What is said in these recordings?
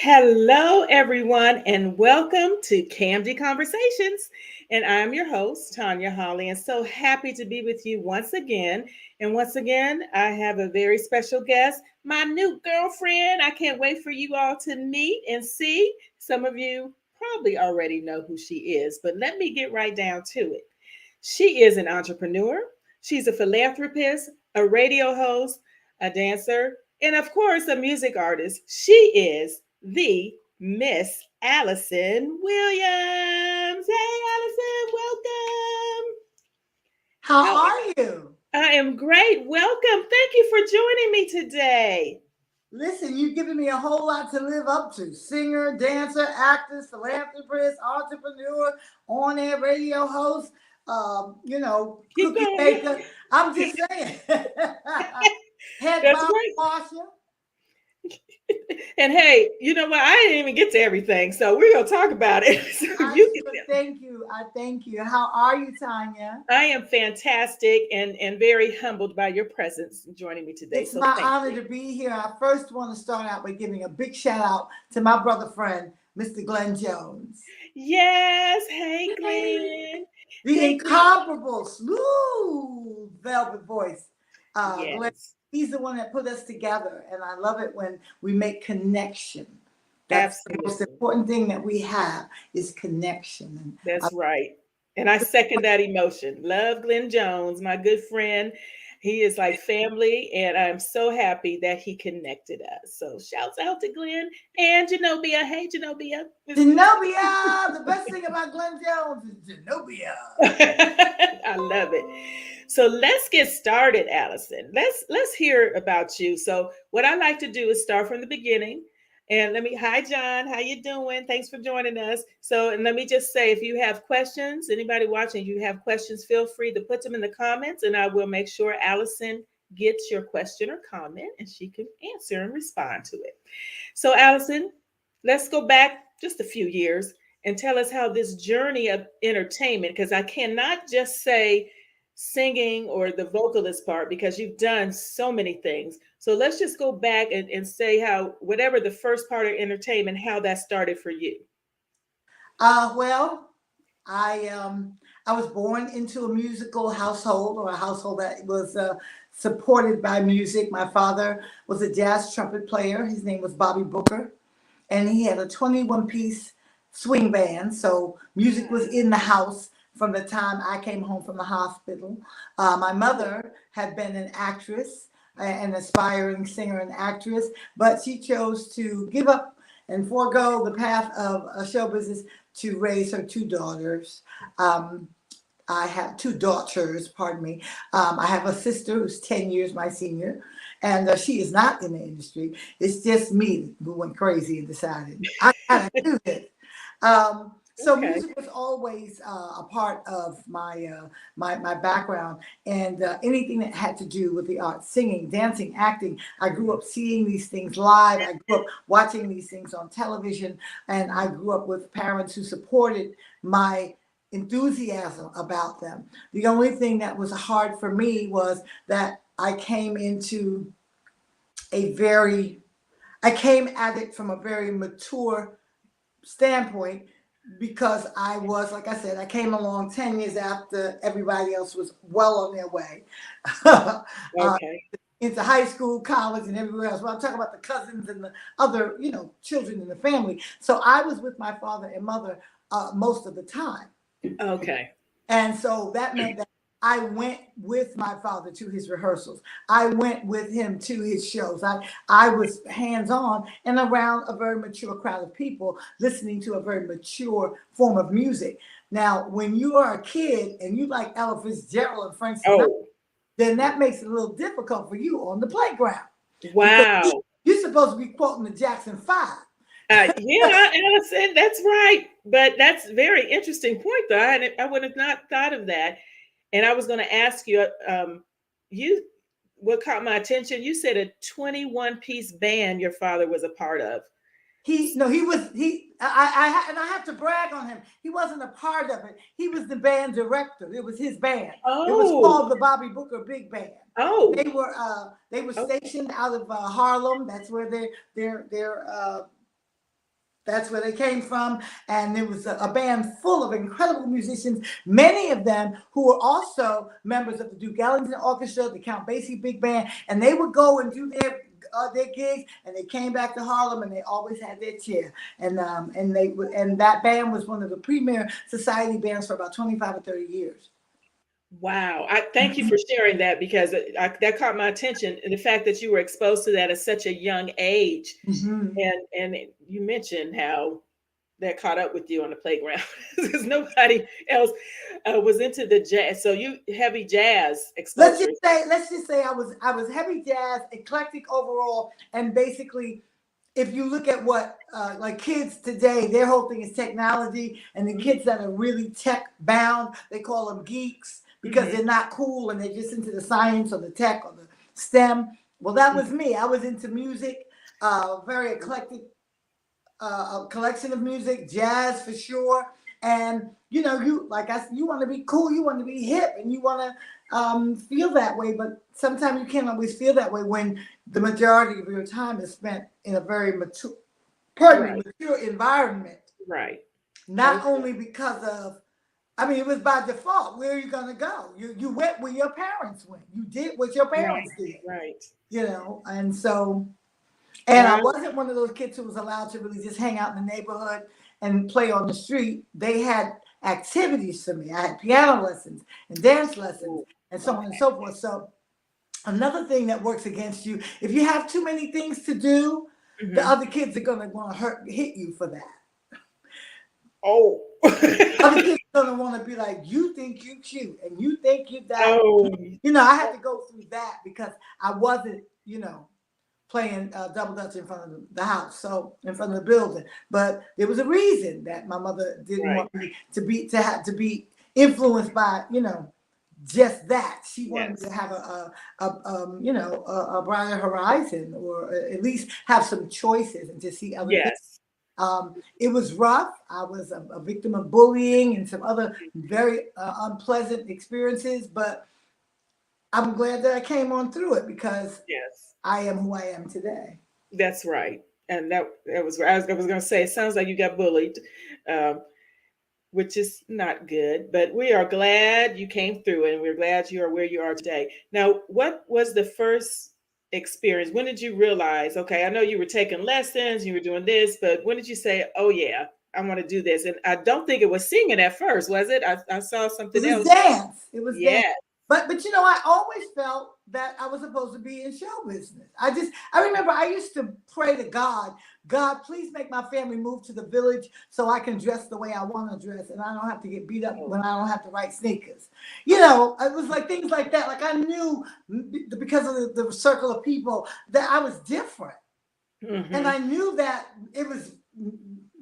Hello, everyone, and welcome to KAMDI Conversations. And I'm your host, Tanya Hawley, and so happy to be with you once again. And once again, I have a very special guest, my new girlfriend. I can't wait for you all to meet and see. Some of you probably already know who she is, but let me get right down to it. She is an entrepreneur, she's a philanthropist, a radio host, a dancer, and of course, a music artist. She is the Miss Alyson Williams. Hey, Alyson, welcome. How How are you? I am great. Welcome. Thank you for joining me today. Listen, you've given me a whole lot to live up to. Singer, dancer, actress, philanthropist, entrepreneur, on-air radio host, Keep cookie going. maker. I'm just saying. Head That's bottle great. washer. And hey, you know what? I didn't even get to everything, so we're gonna talk about it. So I you sure can. thank you. I thank you. How are you, Tanya? I am fantastic and very humbled by your presence joining me today. It's So my thank honor you. to be here. I first want to start out by giving a big shout out to my brother friend, Mr. Glenn Jones. Yes. Hey, Yay. Glenn. The Hey, Glenn. incomparable, smooth velvet voice. Glenn, Yes, he's the one that put us together, and I love it when we make connection. That's the most absolutely. important thing that we have is connection. And That's right. And I second that emotion. Love Glenn Jones, my good friend. He is like family, and I'm so happy that he connected us. So shouts out to Glenn and Genobia. Hey, Genobia. Zenobia, the best thing about Glenn Jones is Zenobia. I love it. So let's get started, Allison. Let's hear about you. So what I like to do is start from the beginning. And hi John, how you doing? Thanks for joining us. So, and let me just say, if you have questions, anybody watching, you have questions, feel free to put them in the comments, and I will make sure Allison gets your question or comment, and she can answer and respond to it. So, Allison, let's go back just a few years and tell us how this journey of entertainment, because I cannot just say singing or the vocalist part because you've done so many things. So let's just go back and say how, whatever the first part of entertainment, how that started for you. Well, I was born into a musical household or a household that was supported by music. My father was a jazz trumpet player. His name was Bobby Booker, and he had a 21-piece swing band. So music was in the house from the time I came home from the hospital. My mother had been an actress, an aspiring singer and actress, but she chose to give up and forego the path of show business to raise her two daughters. Um, I have two daughters, pardon me. I have a sister who's 10 years my senior, and she is not in the industry. It's just me who went crazy and decided I gotta do this. So Okay. music was always a part of my background, and anything that had to do with the arts, singing, dancing, acting. I grew up seeing these things live. I grew up watching these things on television, and I grew up with parents who supported my enthusiasm about them. The only thing that was hard for me was that a very I came at it from a very mature standpoint because I was, like I said, I came along 10 years after everybody else was well on their way Okay. into high school, college, and everywhere else. Well, I'm talking about the cousins and the other, children in the family. So I was with my father and mother most of the time. Okay. And so that meant that I went with my father to his rehearsals. I went with him to his shows. I was hands on and around a very mature crowd of people listening to a very mature form of music. Now, when you are a kid and you like Ella Fitzgerald and Frank Sinatra, Oh, then that makes it a little difficult for you on the playground because wow. you're supposed to be quoting the Jackson Five. Yeah, Allison, that's right. But that's a very interesting point, though. I would have not thought of that. And I was going to ask you, you, what caught my attention? You said a 21-piece band your father was a part of. He no, he was he. And I have to brag on him. He wasn't a part of it. He was the band director. It was his band. It was Oh, called the Bobby Booker Big Band. oh, They were oh, stationed out of Harlem. That's where their That's where they came from. And there was a band full of incredible musicians, many of them who were also members of the Duke Ellington Orchestra, the Count Basie Big Band. And they would go and do their gigs, and they came back to Harlem, and they always had their chair. And that band was one of the premier society bands for about 25 or 30 years. Wow. I thank you for sharing that, because that caught my attention, and the fact that you were exposed to that at such a young age. Mm-hmm. And you mentioned how that caught up with you on the playground, because nobody else was into the jazz. So you heavy jazz exposure. Let's just say I was heavy jazz, eclectic overall, and basically, if you look at what like kids today, their whole thing is technology, and the kids that are really tech bound, they call them geeks because they're not cool and they're just into the science or the tech or the STEM. Well, that was me. I was into music, very eclectic, a collection of music, jazz for sure. And you want to be cool, you want to be hip, and you want to feel that way. But sometimes you can't always feel that way when the majority of your time is spent in a very mature environment. Right. Not only because of, it was by default. Where are you going to go? You went where your parents went. You did what your parents did. Right. And so, and I wasn't one of those kids who was allowed to really just hang out in the neighborhood and play on the street. They had activities for me. I had piano lessons and dance lessons and so on and so forth. So another thing that works against you, if you have too many things to do, the other kids are going to want to hit you for that. Oh. Other kids are going to want to be like, you think you cute and you think you that. Oh. I had to go through that because I wasn't, playing double dutch in front of the house, so in front of the building. But there was a reason that my mother didn't want me to be influenced by, just that. She wanted to have a brighter horizon, or at least have some choices and to see other things. It was rough. I was a victim of bullying and some other very unpleasant experiences, but I'm glad that I came on through it because I am who I am today. That's right. And that was where I was going to say, it sounds like you got bullied, which is not good, but we are glad you came through it, and we're glad you are where you are today. Now, what was the first experience? When did you realize, okay, I know you were taking lessons, you were doing this, but when did you say, oh yeah, I want to do this? And I don't think it was singing at first, was it? I saw something else. Dance. It was dance. But I always felt that I was supposed to be in show business. I remember I used to pray to God, please make my family move to the village so I can dress the way I want to dress and I don't have to get beat up when I don't have to write sneakers. It was like things like that. Like I knew because of the circle of people that I was different. And I knew that it was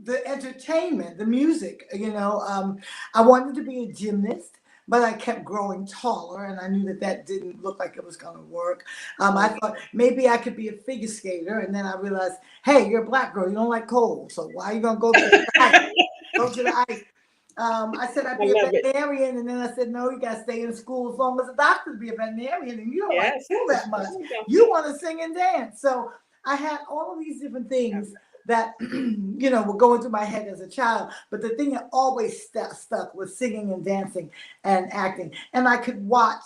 the entertainment, the music, I wanted to be a gymnast. But I kept growing taller, and I knew that didn't look like it was going to work. I thought maybe I could be a figure skater, and then I realized, hey, you're a black girl, you don't like cold, so why are you going to go to the ice? Go to the ice. I said I'd be a veterinarian, and then I said, no, you got to stay in school as long as a doctor to be a veterinarian, and you don't like school that much. You want to sing and dance. So I had all of these different things that were going through my head as a child, but the thing that always stuck was singing and dancing and acting. And I could watch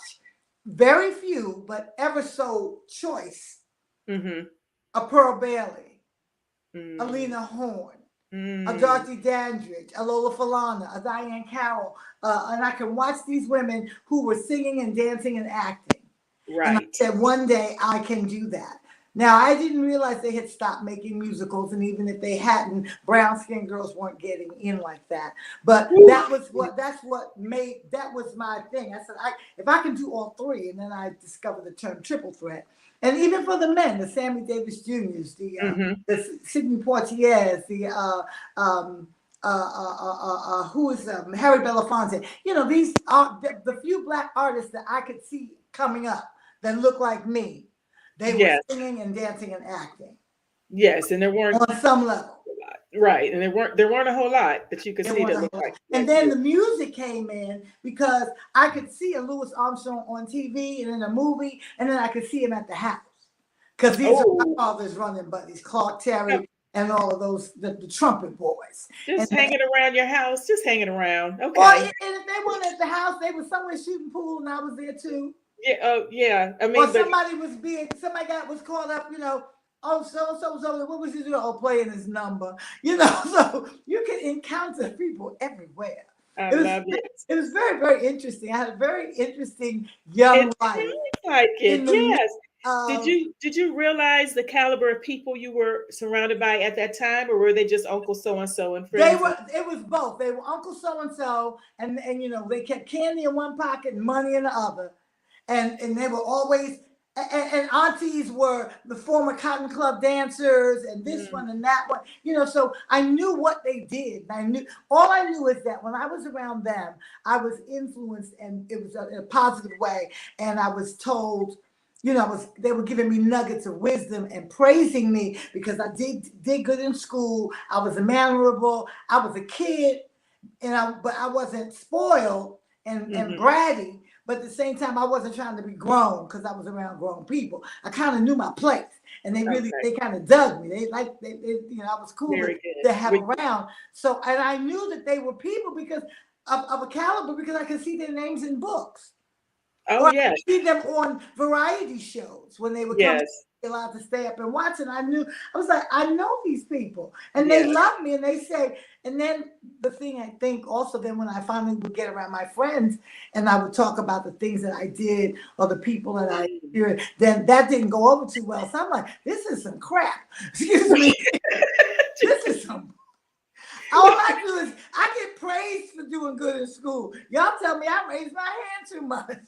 very few, but ever so choice, a Pearl Bailey, a Lena Horne, a Dorothy Dandridge, a Lola Falana, a Diane Carroll, and I can watch these women who were singing and dancing and acting. Right. And I said, one day I can do that. Now, I didn't realize they had stopped making musicals, and even if they hadn't, brown-skinned girls weren't getting in like that. But that was my thing. I said, if I can do all three, and then I discovered the term triple threat. And even for the men, the Sammy Davis Jr.'s, the Sidney Poitiers, who is Harry Belafonte. These are the few black artists that I could see coming up that look like me. They were singing and dancing and acting. Yes, and there weren't on some level. Right, and there weren't a whole lot that you could see that looked like. And then the music came in because I could see a Louis Armstrong on TV and in a movie, and then I could see him at the house because these are my father's running buddies, Clark Terry and all of those, the trumpet boys. And Just hanging around your house, just hanging around. or Okay. and if they weren't at the house, they were somewhere shooting pool, and I was there too. Yeah. Oh, yeah. I Or mean, but somebody was called up, oh, so, what was he doing? Oh, playing his number, so you can encounter people everywhere. I It was, love it. it was very, very interesting. I had a very interesting young It life sounds like in it. the midst Yes. Did of, you realize the caliber of people you were surrounded by at that time, or were they just Uncle so and so and friends? it was both. They were Uncle so and they kept candy in one pocket and money in the other. And they were always, and aunties were the former Cotton Club dancers and this one and that one, so I knew what they did. All I knew is that when I was around them, I was influenced, and it was in a positive way. And I was told, they were giving me nuggets of wisdom and praising me because I did good in school. I was mannerable. I was a kid, but I wasn't spoiled and bratty. But at the same time, I wasn't trying to be grown because I was around grown people. I kind of knew my place, and they kind of dug me. I was cool to have around. So, and I knew that they were people because of a caliber, because I could see their names in books. Oh, yes. I see them on variety shows when they would come allowed to stay up and watch. And I was like, I know these people, and they love me, and they say. And then the thing I think also, then when I finally would get around my friends and I would talk about the things that I did or the people that I did, then that didn't go over too well. So I'm like, this is some crap. Excuse me. This is some. All I do is I get praised for doing good in school. Y'all tell me I raised my hand too much.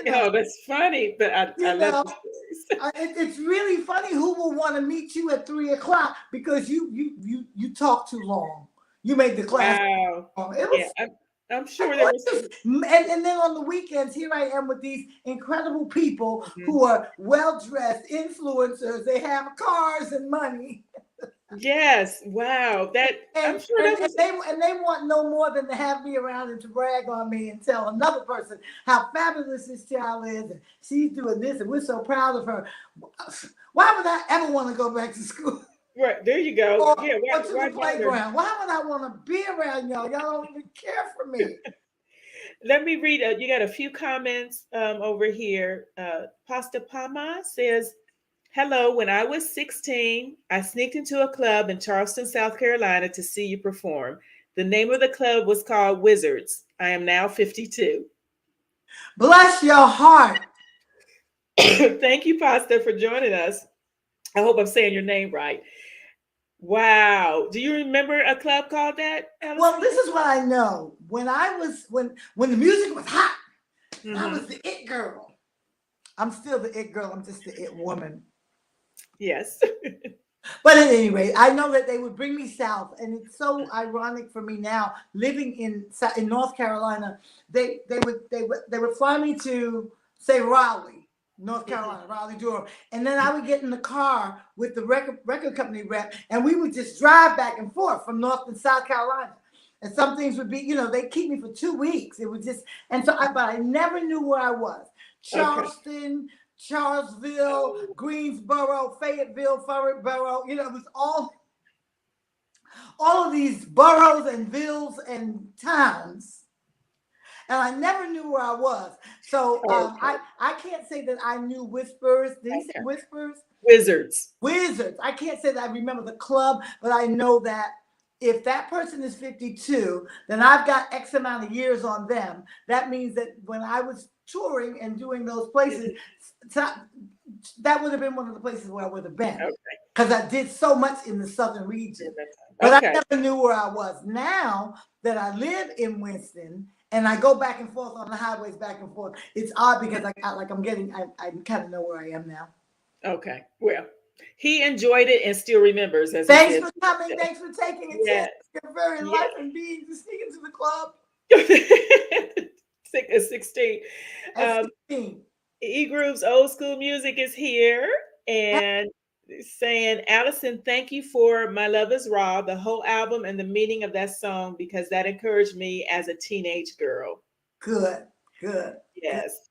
That's funny, but I love the stories. It's really funny who will want to meet you at 3:00 because you talk too long. You made the class. Wow. It was, I'm sure there was. And then on the weekends, here I am with these incredible people who are well-dressed influencers. They have cars and money. Yes. Wow. I'm sure that was. And they want no more than to have me around and to brag on me and tell another person how fabulous this child is, and she's doing this, and we're so proud of her. Why would I ever want to go back to school? Right, there you go. Or Why to the playground. Why would I want to be around y'all? Y'all don't even care for me. Let me read. You got a few comments over here. Pasta Pama says, "Hello. When I was 16, I sneaked into a club in Charleston, South Carolina, to see you perform. The name of the club was called Wizards. I am now 52." Bless your heart. Thank you, Pasta, for joining us. I hope I'm saying your name right. Wow. Do you remember a club called that, Alyson? Well, this is what I know. When the music was hot, I was the it girl. I'm still the it girl. I'm just the it woman. Yes. But at any rate, I know that they would bring me south, and it's so ironic for me now living in North Carolina. They would fly me to, say, Raleigh, North Carolina, Raleigh, Durham, and then I would get in the car with the record company rep, and we would just drive back and forth from North and South Carolina. And some things would be, they keep me for 2 weeks. It was just, but I never knew where I was. Charleston, Charlesville, Greensboro, Fayetteville, Farragboro. It was all of these boroughs and villes and towns. And I never knew where I was. So I can't say that I knew Whispers. Did he say Whispers? Wizards. I can't say that I remember the club, but I know that if that person is 52, then I've got X amount of years on them. That means that when I was touring and doing those places, that would have been one of the places where I would have been. Because I did so much in the southern region. But I never knew where I was. Now that I live in Winston, and I go back and forth on the highways, back and forth. It's odd because I kind of know where I am now. Okay. Well, he enjoyed it and still remembers. Thanks for coming. Thanks for taking a chance. Your very life and being to sneak into the club. 16. 16. E-Group's Old School Music is here and saying, "Alyson, thank you for My Love Is Raw, the whole album and the meaning of that song, because that encouraged me as a teenage girl." Good. Yes.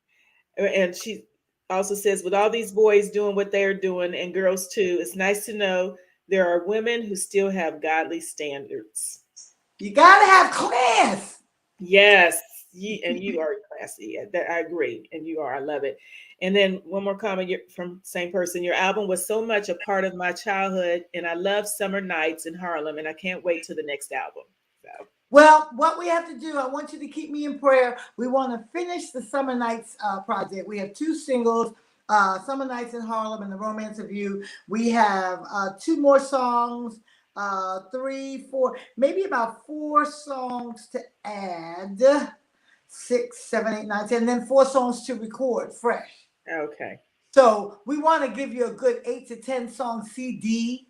And she also says, "With all these boys doing what they're doing and girls too, it's nice to know there are women who still have godly standards. You gotta have class. Yes, and you are classy. Yeah, that I agree, and you are. I love it. And then one more comment from same person. Your album was so much a part of my childhood, and I love summer nights in Harlem, and I can't wait to the next album. So, Well, what we have to do, I want you to keep me in prayer. We want to finish the Summer Nights project. We have two singles, Summer Nights in Harlem and The Romance of You. We have two more songs, three, four, maybe about four songs to add, 6, 7, 8, 9, 10, and then four songs to record fresh. okay. So we want to give you a good 8 to 10 song CD.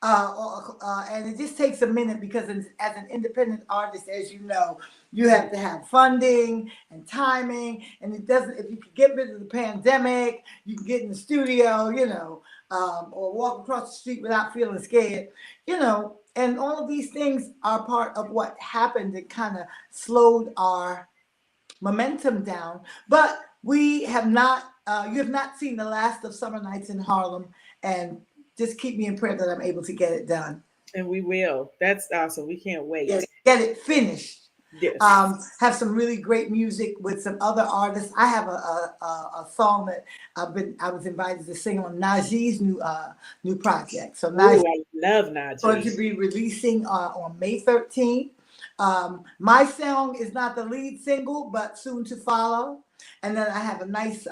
And it just takes a minute because as an independent artist, as you know, you have to have funding and timing. And it doesn't, if you can get rid of the pandemic, you can get in the studio, or walk across the street without feeling scared, and all of these things are part of what happened that kind of slowed our momentum down. But we have not, you have not seen the last of Summer Nights in Harlem, and just keep me in prayer that I'm able to get it done. And we will. That's awesome. We can't wait. Get it finished. Yes. Have some really great music with some other artists. I have a song that I was invited to sing on Najee's new project. So Najee, I love Najee. Going to be releasing on May 13th. My song is not the lead single, but soon to follow. And then I have a nice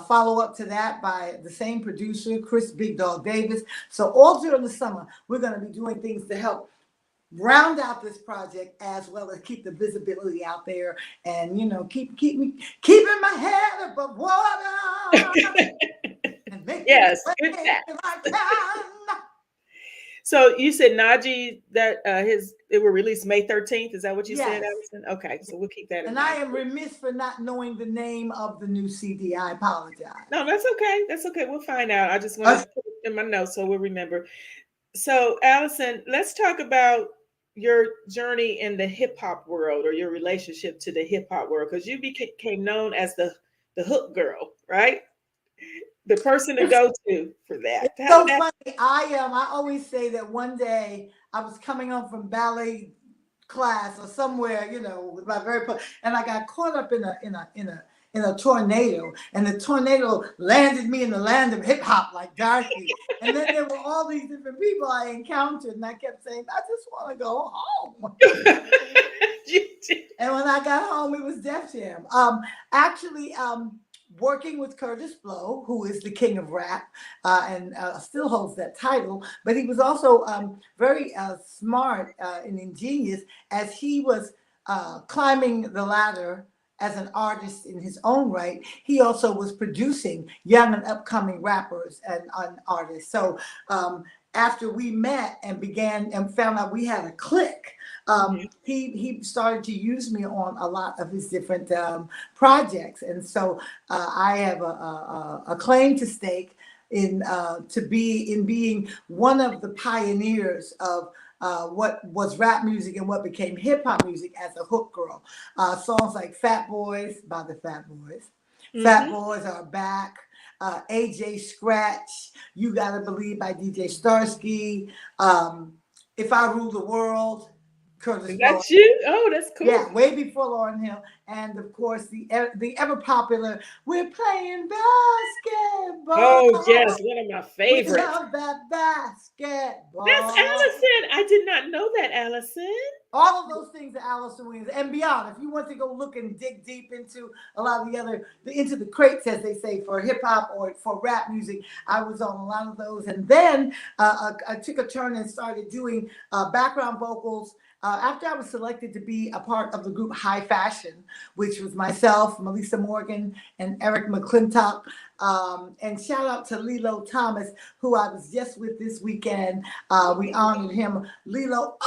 follow up to that by the same producer, Chris Big Dog Davis. So all during the summer, we're going to be doing things to help round out this project as well as keep the visibility out there, and keeping my head above water. And make yes, good that. So you said Najee that it will release May 13th. Is that what you said, Alyson? Okay, so we'll keep that in mind. mind. I am remiss for not knowing the name of the new CD. I apologize. No, that's okay. That's okay. We'll find out. I just want to put it in my notes so we'll remember. So, Alyson, let's talk about your journey in the hip hop world, or your relationship to the hip hop world, because you became known as the hook girl, right? The person to go to for that. It's so funny. I always say that one day I was coming home from ballet class or somewhere, with my and I got caught up in a tornado, and the tornado landed me in the land of hip hop like Darcy. And then there were all these different people I encountered, and I kept saying, I just want to go home. And when I got home, it was Def Jam. Working with Curtis Blow, who is the king of rap, and still holds that title, but he was also very smart and ingenious as he was climbing the ladder as an artist in his own right. He also was producing young and upcoming rappers and artists. So after we met and began and found out we had a clique, he started to use me on a lot of his different projects. And so I have a claim to stake in being one of the pioneers of what was rap music and what became hip hop music as a hook girl. Songs like Fat Boys by the Fat Boys. Fat Boys Are Back. AJ Scratch, You Gotta Believe by DJ Starsky. If I Rule the World, Curtis. That's you? Oh, that's cool. Yeah, way before Lauryn Hill. And of course, the ever popular We're Playing Basketball. Oh, yes, one of my favorites. We love that basketball. That's Alyson. I did not know that, Alyson. All of those things are Alyson Williams and beyond. If you want to go look and dig deep into a lot of into the crates, as they say, for hip hop or for rap music, I was on a lot of those. And then I took a turn and started doing background vocals. After I was selected to be a part of the group High Fashion, which was myself, Melissa Morgan, and Eric McClintock. And shout out to Lilo Thomas, who I was just with this weekend. We honored him. Lilo,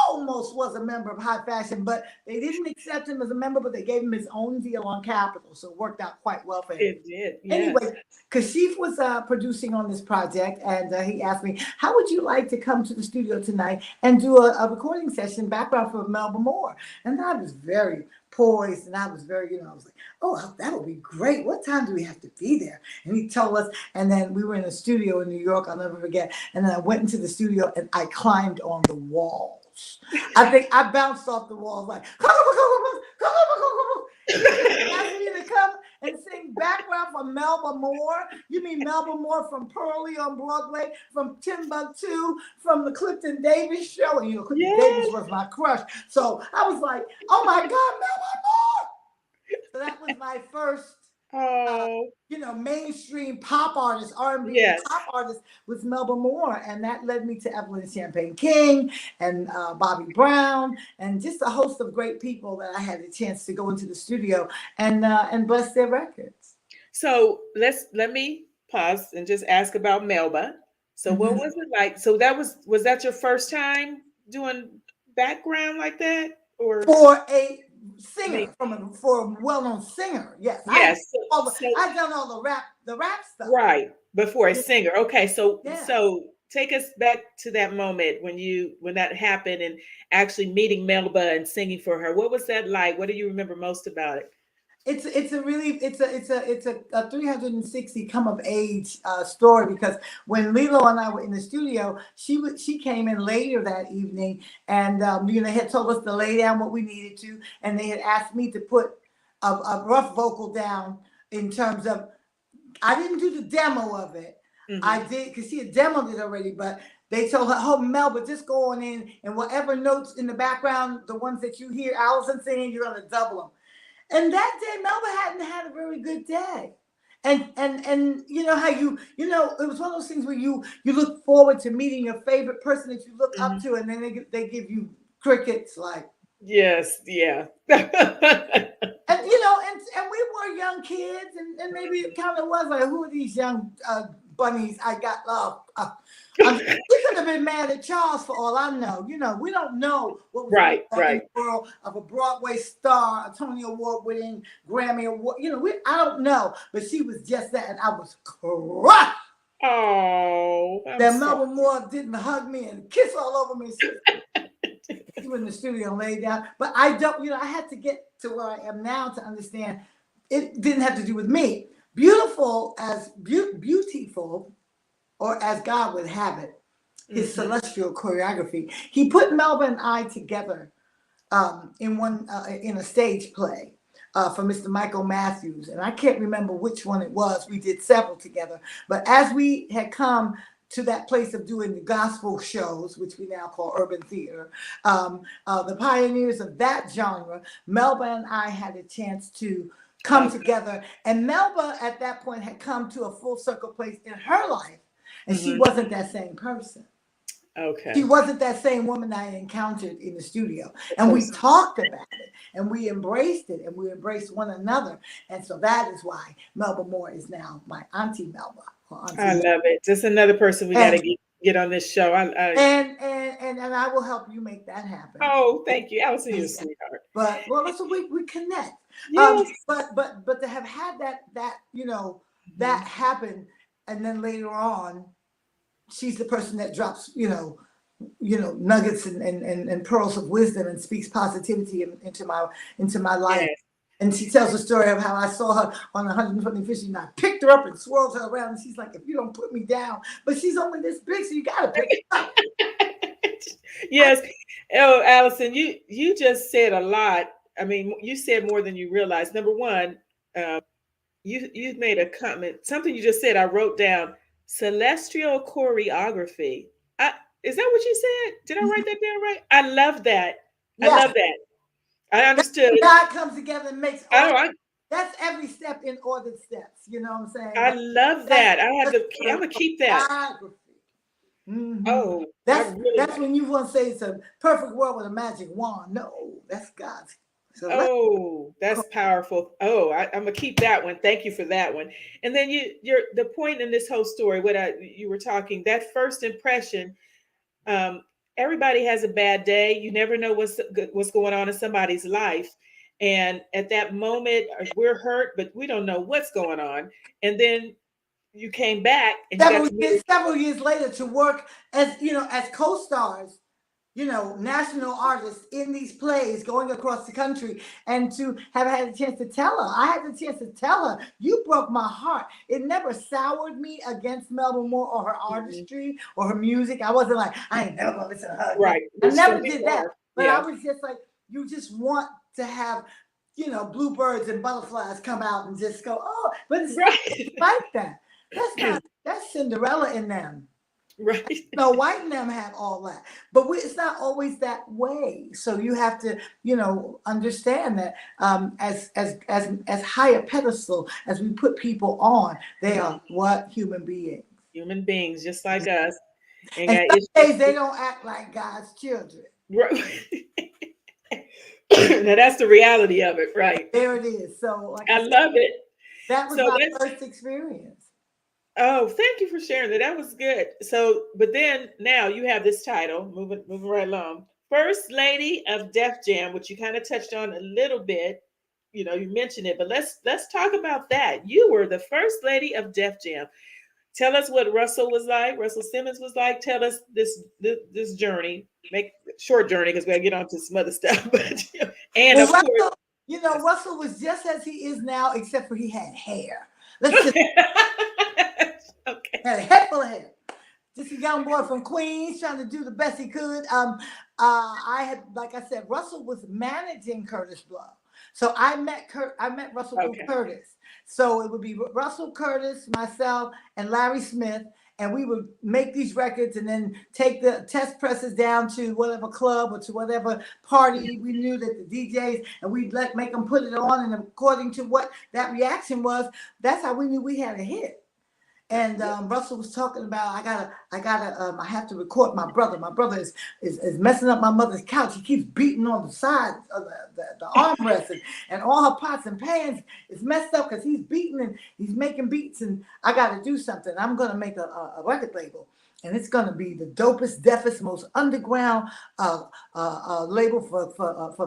almost was a member of High Fashion, but they didn't accept him as a member, but they gave him his own deal on Capitol. So it worked out quite well for him. It did, yes. Anyway, Kashif was producing on this project, and he asked me, how would you like to come to the studio tonight and do a recording session background for Melba Moore? And I was very poised, and I was very, I was like, oh, that would be great. What time do we have to be there? And he told us, and then we were in a studio in New York, I'll never forget. And then I went into the studio, and I climbed on the walls. I think I bounced off the walls like, he asked me to come and sing background for Melba Moore. You mean Melba Moore from Pearlie on Broadway, from Timbuktu, from the Clifton Davis show? And Clifton Davis was my crush. So I was like, oh my God, Melba Moore. So that was my first mainstream pop artist, R&B pop artist was Melba Moore. And that led me to Evelyn Champagne King and Bobby Brown and just a host of great people that I had a chance to go into the studio and bless their records. So let me pause and just ask about Melba. So what was it like? So was that your first time doing background like that? Or for a singer, for a well-known singer, yes. Yes. I've done all the rap stuff. Right. Before a singer. Okay. So take us back to that moment when that happened and actually meeting Melba and singing for her. What was that like? What do you remember most about it? It's a 360 come of age story, because when Lilo and I were in the studio, she came in later that evening, and they had told us to lay down what we needed to, and they had asked me to put a rough vocal down in terms of, I didn't do the demo of it. I did, because she had demoed it already, but they told her, oh, Melba, just go on in, and whatever notes in the background, the ones that you hear Alyson singing, you're going to double them. And that day, Melba hadn't had a very good day. And you know how it was one of those things where you look forward to meeting your favorite person that you look up to, and then they give you crickets, like. Yes, yeah. And we were young kids, and maybe it kind of was like, who are these young bunnies I got love? We could have been mad at Charles for all I know. We don't know what was in the world of a Broadway star, a Tony Award winning, Grammy Award. I don't know, but she was just that, and I was crushed. Oh, that Melba Moore didn't hug me and kiss all over me. She was in the studio and laid down, but I don't. I had to get to where I am now to understand it didn't have to do with me. Beautiful, or as God would have it, his celestial choreography. He put Melba and I together in a stage play for Mr. Michael Matthews, and I can't remember which one it was. We did several together, but as we had come to that place of doing the gospel shows, which we now call urban theater, the pioneers of that genre, Melba and I had a chance to come together, and Melba at that point had come to a full circle place in her life. And she wasn't that same person. Okay. She wasn't that same woman I encountered in the studio. And we talked about it, and we embraced it, and we embraced one another. And so that is why Melba Moore is now my Auntie Melba. I love it. Just another person we got to get on this show. And I will help you make that happen. Oh, thank you. Alyson, you're a sweetheart. But that's what we connect. Yes. But to have had that happen, and then later on, she's the person that drops, nuggets and pearls of wisdom and speaks positivity into my life. Yes. And she tells the story of how I saw her on 125th Street, and I picked her up and swirled her around. And she's like, if you don't put me down, but she's only this big, so you got to pick her up. Yes. Oh, Alyson, you just said a lot. I mean, you said more than you realize. Number one, you made a comment. Something you just said, I wrote down, celestial choreography. Is that what you said? Did I write that down right? I love that. Yeah. I love that. I understood. God comes together and makes that's every step in ordered steps. You know what I'm saying? I love that. I'm gonna keep that. Oh, that's when you want to say it's a perfect world with a magic wand. No, that's God's. So that's powerful. Oh, I'm gonna keep that one. Thank you for that one. And then the point in this whole story, you were talking, that first impression, everybody has a bad day. You never know what's going on in somebody's life. And at that moment, we're hurt, but we don't know what's going on. And then you came back and you got to meet. Several years later to work as, as co-stars, national artists in these plays going across the country, and to have had a chance to tell her. I had the chance to tell her, you broke my heart. It never soured me against Melba Moore or her Mhm. artistry or her music. I wasn't like, I ain't never gonna listen to her again. Right. I Which never some did people that. are. But I Yeah. was just like, you just want to have, bluebirds and butterflies come out and just go, oh, but it's not Right. like that. That's Cinderella in them. Right. No, white and them have all that, but it's not always that way. So you have to, understand that as high a pedestal as we put people on, they are what human beings. Human beings just like us. And And got some issues. days they don't act like God's children. Right. Now that's the reality of it, right? There it is. So, like I I said, love it. that was So my let's. first experience. Oh, thank you for sharing that. That was good. So, but then now you have this title, moving right along. First Lady of Def Jam, which you kind of touched on a little bit. You mentioned it, but let's talk about that. You were the first lady of Def Jam. Tell us what Russell was like. Russell Simmons was like. Tell us this journey. Make short journey because we gotta get on to some other stuff. But and Well, of course, Russell was just as he is now, except for he had hair. Let's just okay. had a head full of hair. Just a young boy from Queens trying to do the best he could. I had, like I said, Russell was managing Curtis Blow. So I met Russell through Okay. Curtis. So it would be Russell, Curtis, myself, and Larry Smith, and we would make these records and then take the test presses down to whatever club or to whatever party we knew that the DJs, and we'd make them put it on, and according to what that reaction was, that's how we knew we had a hit. And Russell was talking about, I have to record my brother. My brother is messing up my mother's couch. He keeps beating on the sides of the armrest, and all her pots and pans is messed up because he's beating and he's making beats, and I got to do something. I'm going to make a record label. And it's going to be the dopest, deafest, most underground label for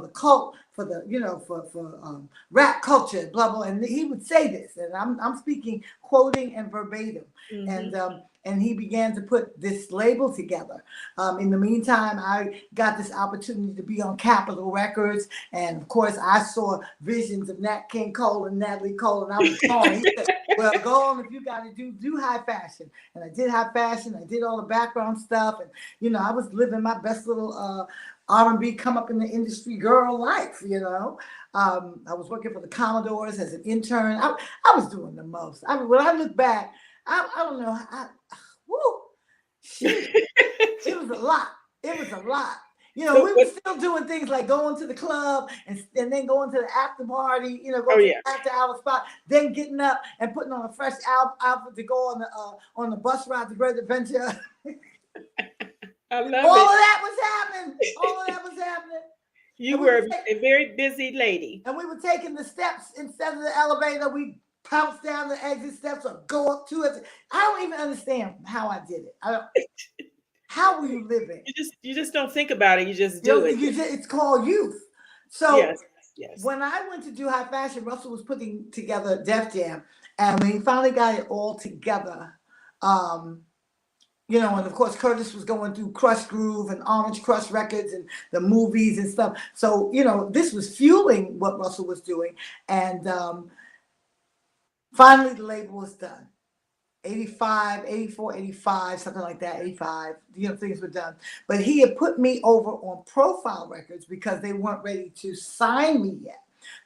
the cult, for the for rap culture, blah blah. And he would say this, and I'm speaking, quoting and verbatim. Mm-hmm. And he began to put this label together. In the meantime, I got this opportunity to be on Capitol Records, and of course, I saw visions of Nat King Cole and Natalie Cole, and I was gone. He said, "Well, go on if you got to do high fashion." And I did high fashion. I did all the background stuff, and I was living my best little R&B come up in the industry girl life. I was working for the Commodores as an intern. I was doing the most. When I look back, I don't know. Woo, shit, it was a lot. It was a lot. So We were still doing things like going to the club and then going to the after party, going to the after hour spot, then getting up and putting on a fresh outfit to go on the bus ride to Great Adventure. I love All it. of that was happening. All of that was happening. You were a very busy lady. And we were taking the steps instead of the elevator. We pounce down the exit steps or go up to it. I don't even understand how I did it. How were you living? You just don't think about it. You just do it. It's called youth. So yes. When I went to do high fashion, Russell was putting together Def Jam, and when he finally got it all together, and of course Curtis was going through Crush Groove and Orange Crush Records and the movies and stuff. So this was fueling what Russell was doing, and finally the label was done. 85, 84, 85, something like that, 85, things were done. But he had put me over on Profile Records because they weren't ready to sign me yet.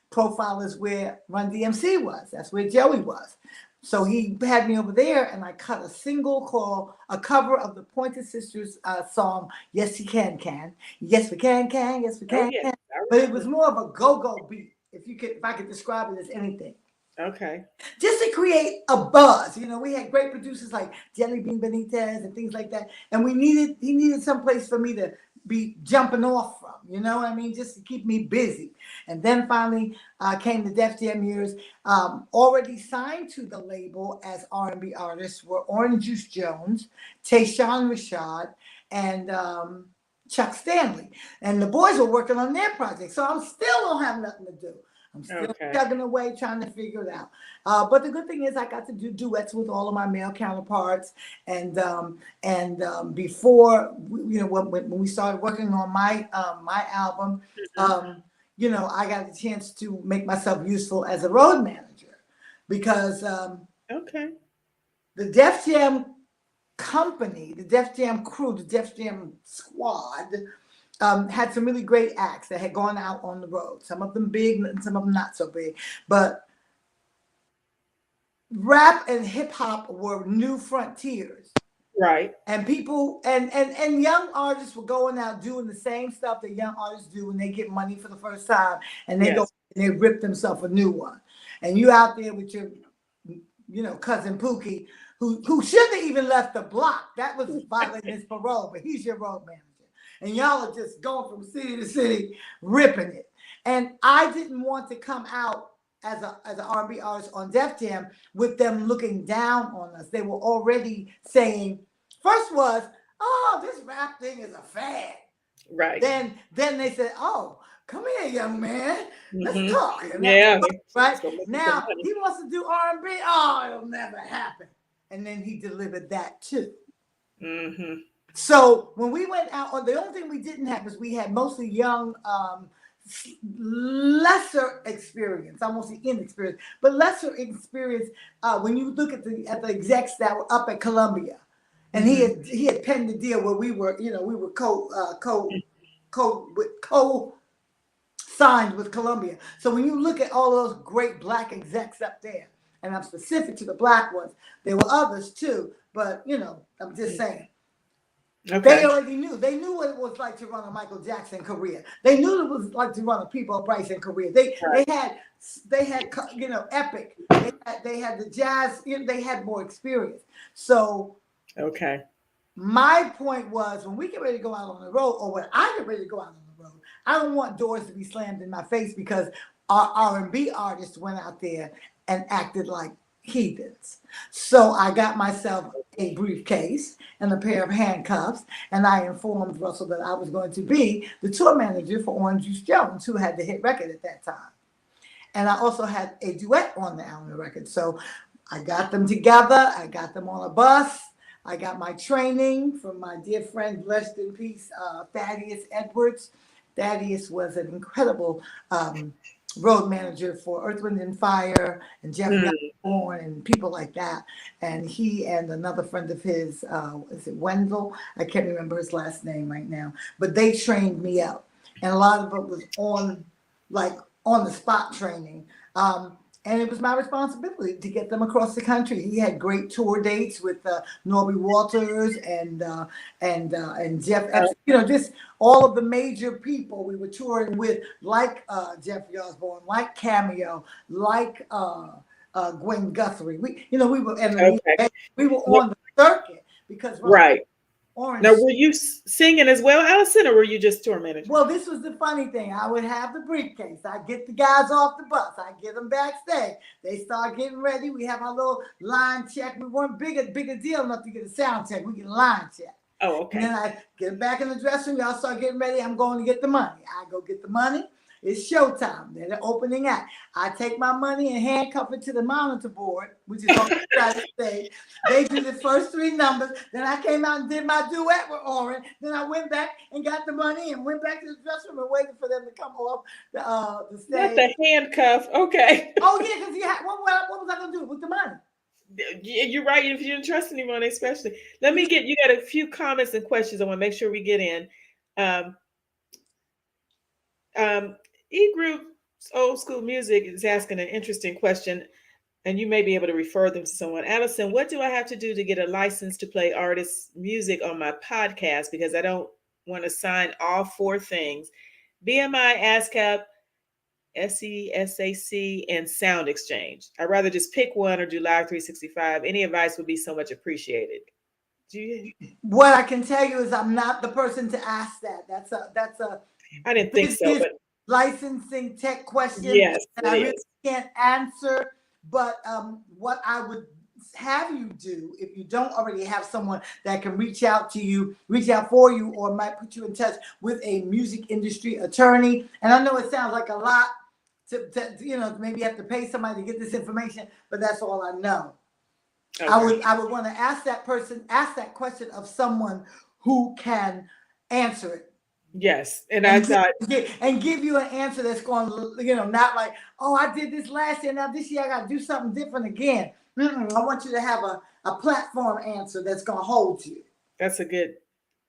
Profile is where Run DMC was. That's where Joey was. So he had me over there, and I cut a single called a cover of the Pointer Sisters song, Yes You Can Can. Yes we can, yes we can, can. But it was more of a go-go beat, if I could describe it as anything. Okay. Just to create a buzz. We had great producers like Jelly Bean Benitez and things like that. And he needed some place for me to be jumping off from, just to keep me busy. And then finally came the Def Jam years. Already signed to the label as R&B artists were Orange Juice Jones, Tayshaun Rashad, and Chuck Stanley. And the boys were working on their project. So I'm still don't have nothing to do. I'm still chugging away trying to figure it out. But the good thing is I got to do duets with all of my male counterparts. And before, when we started working on my album, I got a chance to make myself useful as a road manager because the Def Jam company, the Def Jam crew, the Def Jam squad had some really great acts that had gone out on the road. Some of them big and some of them not so big. But rap and hip hop were new frontiers. Right. And people and young artists were going out doing the same stuff that young artists do when they get money for the first time, and they go and they rip themselves a new one. And you out there with your cousin Pookie, who shouldn't have even left the block. That was violating his parole, but he's your road manager. And y'all are just going from city to city, ripping it. And I didn't want to come out as an R&B artist on Def Jam with them looking down on us. They were already saying, first was, oh, this rap thing is a fad. Right. Then they said, oh, come here, young man. Let's talk. Right? Now, he wants to do R&B. Oh, it'll never happen. And then he delivered that too. Mm-hmm. So when we went out, the only thing we didn't have is we had mostly young, lesser experience. I won't say inexperienced, but lesser experience. When you look at the execs that were up at Columbia, and he had penned the deal where we were co-signed with Columbia. So when you look at all those great black execs up there, and I'm specific to the black ones, there were others too, but I'm just saying. Okay. They already knew. They knew what it was like to run a Michael Jackson career. They knew it was like to run a Peabo Bryson career. They had Epic. They had the jazz. They had more experience. So my point was, when we get ready to go out on the road, or when I get ready to go out on the road, I don't want doors to be slammed in my face because our R&B artists went out there and acted like heathens. So I got myself a briefcase and a pair of handcuffs, and I informed Russell that I was going to be the tour manager for Orange Juice Jones, who had the hit record at that time. And I also had a duet on the album record. So I got them together. I got them on a bus. I got my training from my dear friend, blessed in peace, Thaddeus Edwards. Thaddeus was an incredible road manager for Earth, Wind and Fire and Jeffrey Osborne and people like that. And he and another friend of his, is it Wendell? I can't remember his last name right now, but they trained me up. And a lot of it was on the spot training. And it was my responsibility to get them across the country. He had great tour dates with Norby Walters and Jeff Epstein, just all of the major people we were touring with, like Jeffrey Osborne, like Cameo, like Gwen Guthrie. We were on the circuit because Orange. Now, were you singing as well, Alyson, or were you just tour manager? Well, this was the funny thing. I would have the briefcase. I get the guys off the bus. I get them backstage. They start getting ready. We have our little line check. We weren't bigger deal enough to get a sound check. We get a line check. Oh, okay. And then I get back in the dressing room. Y'all start getting ready. I'm going to get the money. I go get the money. It's showtime. They're the opening act. I take my money and handcuff it to the monitor board, which is on the side of the stage. They do the first 3 numbers. Then I came out and did my duet with Oren. Then I went back and got the money and went back to the dressing room and waited for them to come off the stage. Not the handcuff. Okay. Oh, yeah, because what was I going to do with the money? You're right. If you didn't trust anyone, especially. You got a few comments and questions I want to make sure we get in. E-Group's Old School Music is asking an interesting question, and you may be able to refer them to someone. Alyson, what do I have to do to get a license to play artists' music on my podcast? Because I don't want to sign all 4 things: BMI, ASCAP, SESAC, and Sound Exchange. I'd rather just pick one or do Live 365. Any advice would be so much appreciated. What I can tell you is I'm not the person to ask that. That's a I didn't think so, but licensing tech question. Yes, and I really can't answer. But what I would have you do, if you don't already have someone that can reach out to you, reach out for you, or might put you in touch with a music industry attorney. And I know it sounds like a lot to maybe have to pay somebody to get this information, but that's all I know. Okay. I would want to ask that question of someone who can answer it. Yes, and I thought, and give you an answer that's going, not like, oh, I did this last year, now this year I got to do something different again. I want you to have a platform answer that's going to hold you. That's a good.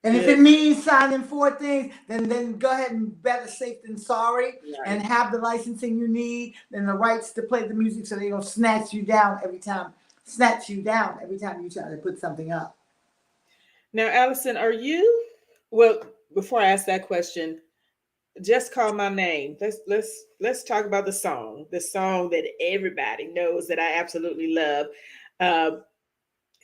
And if it means signing 4 things, then go ahead and better safe than sorry, right, and have the licensing you need and the rights to play the music so they don't snatch you down every time you try to put something up. Now, Alyson, are you? Well, before I ask that question, Just Call My Name. Let's talk about the song that everybody knows that I absolutely love.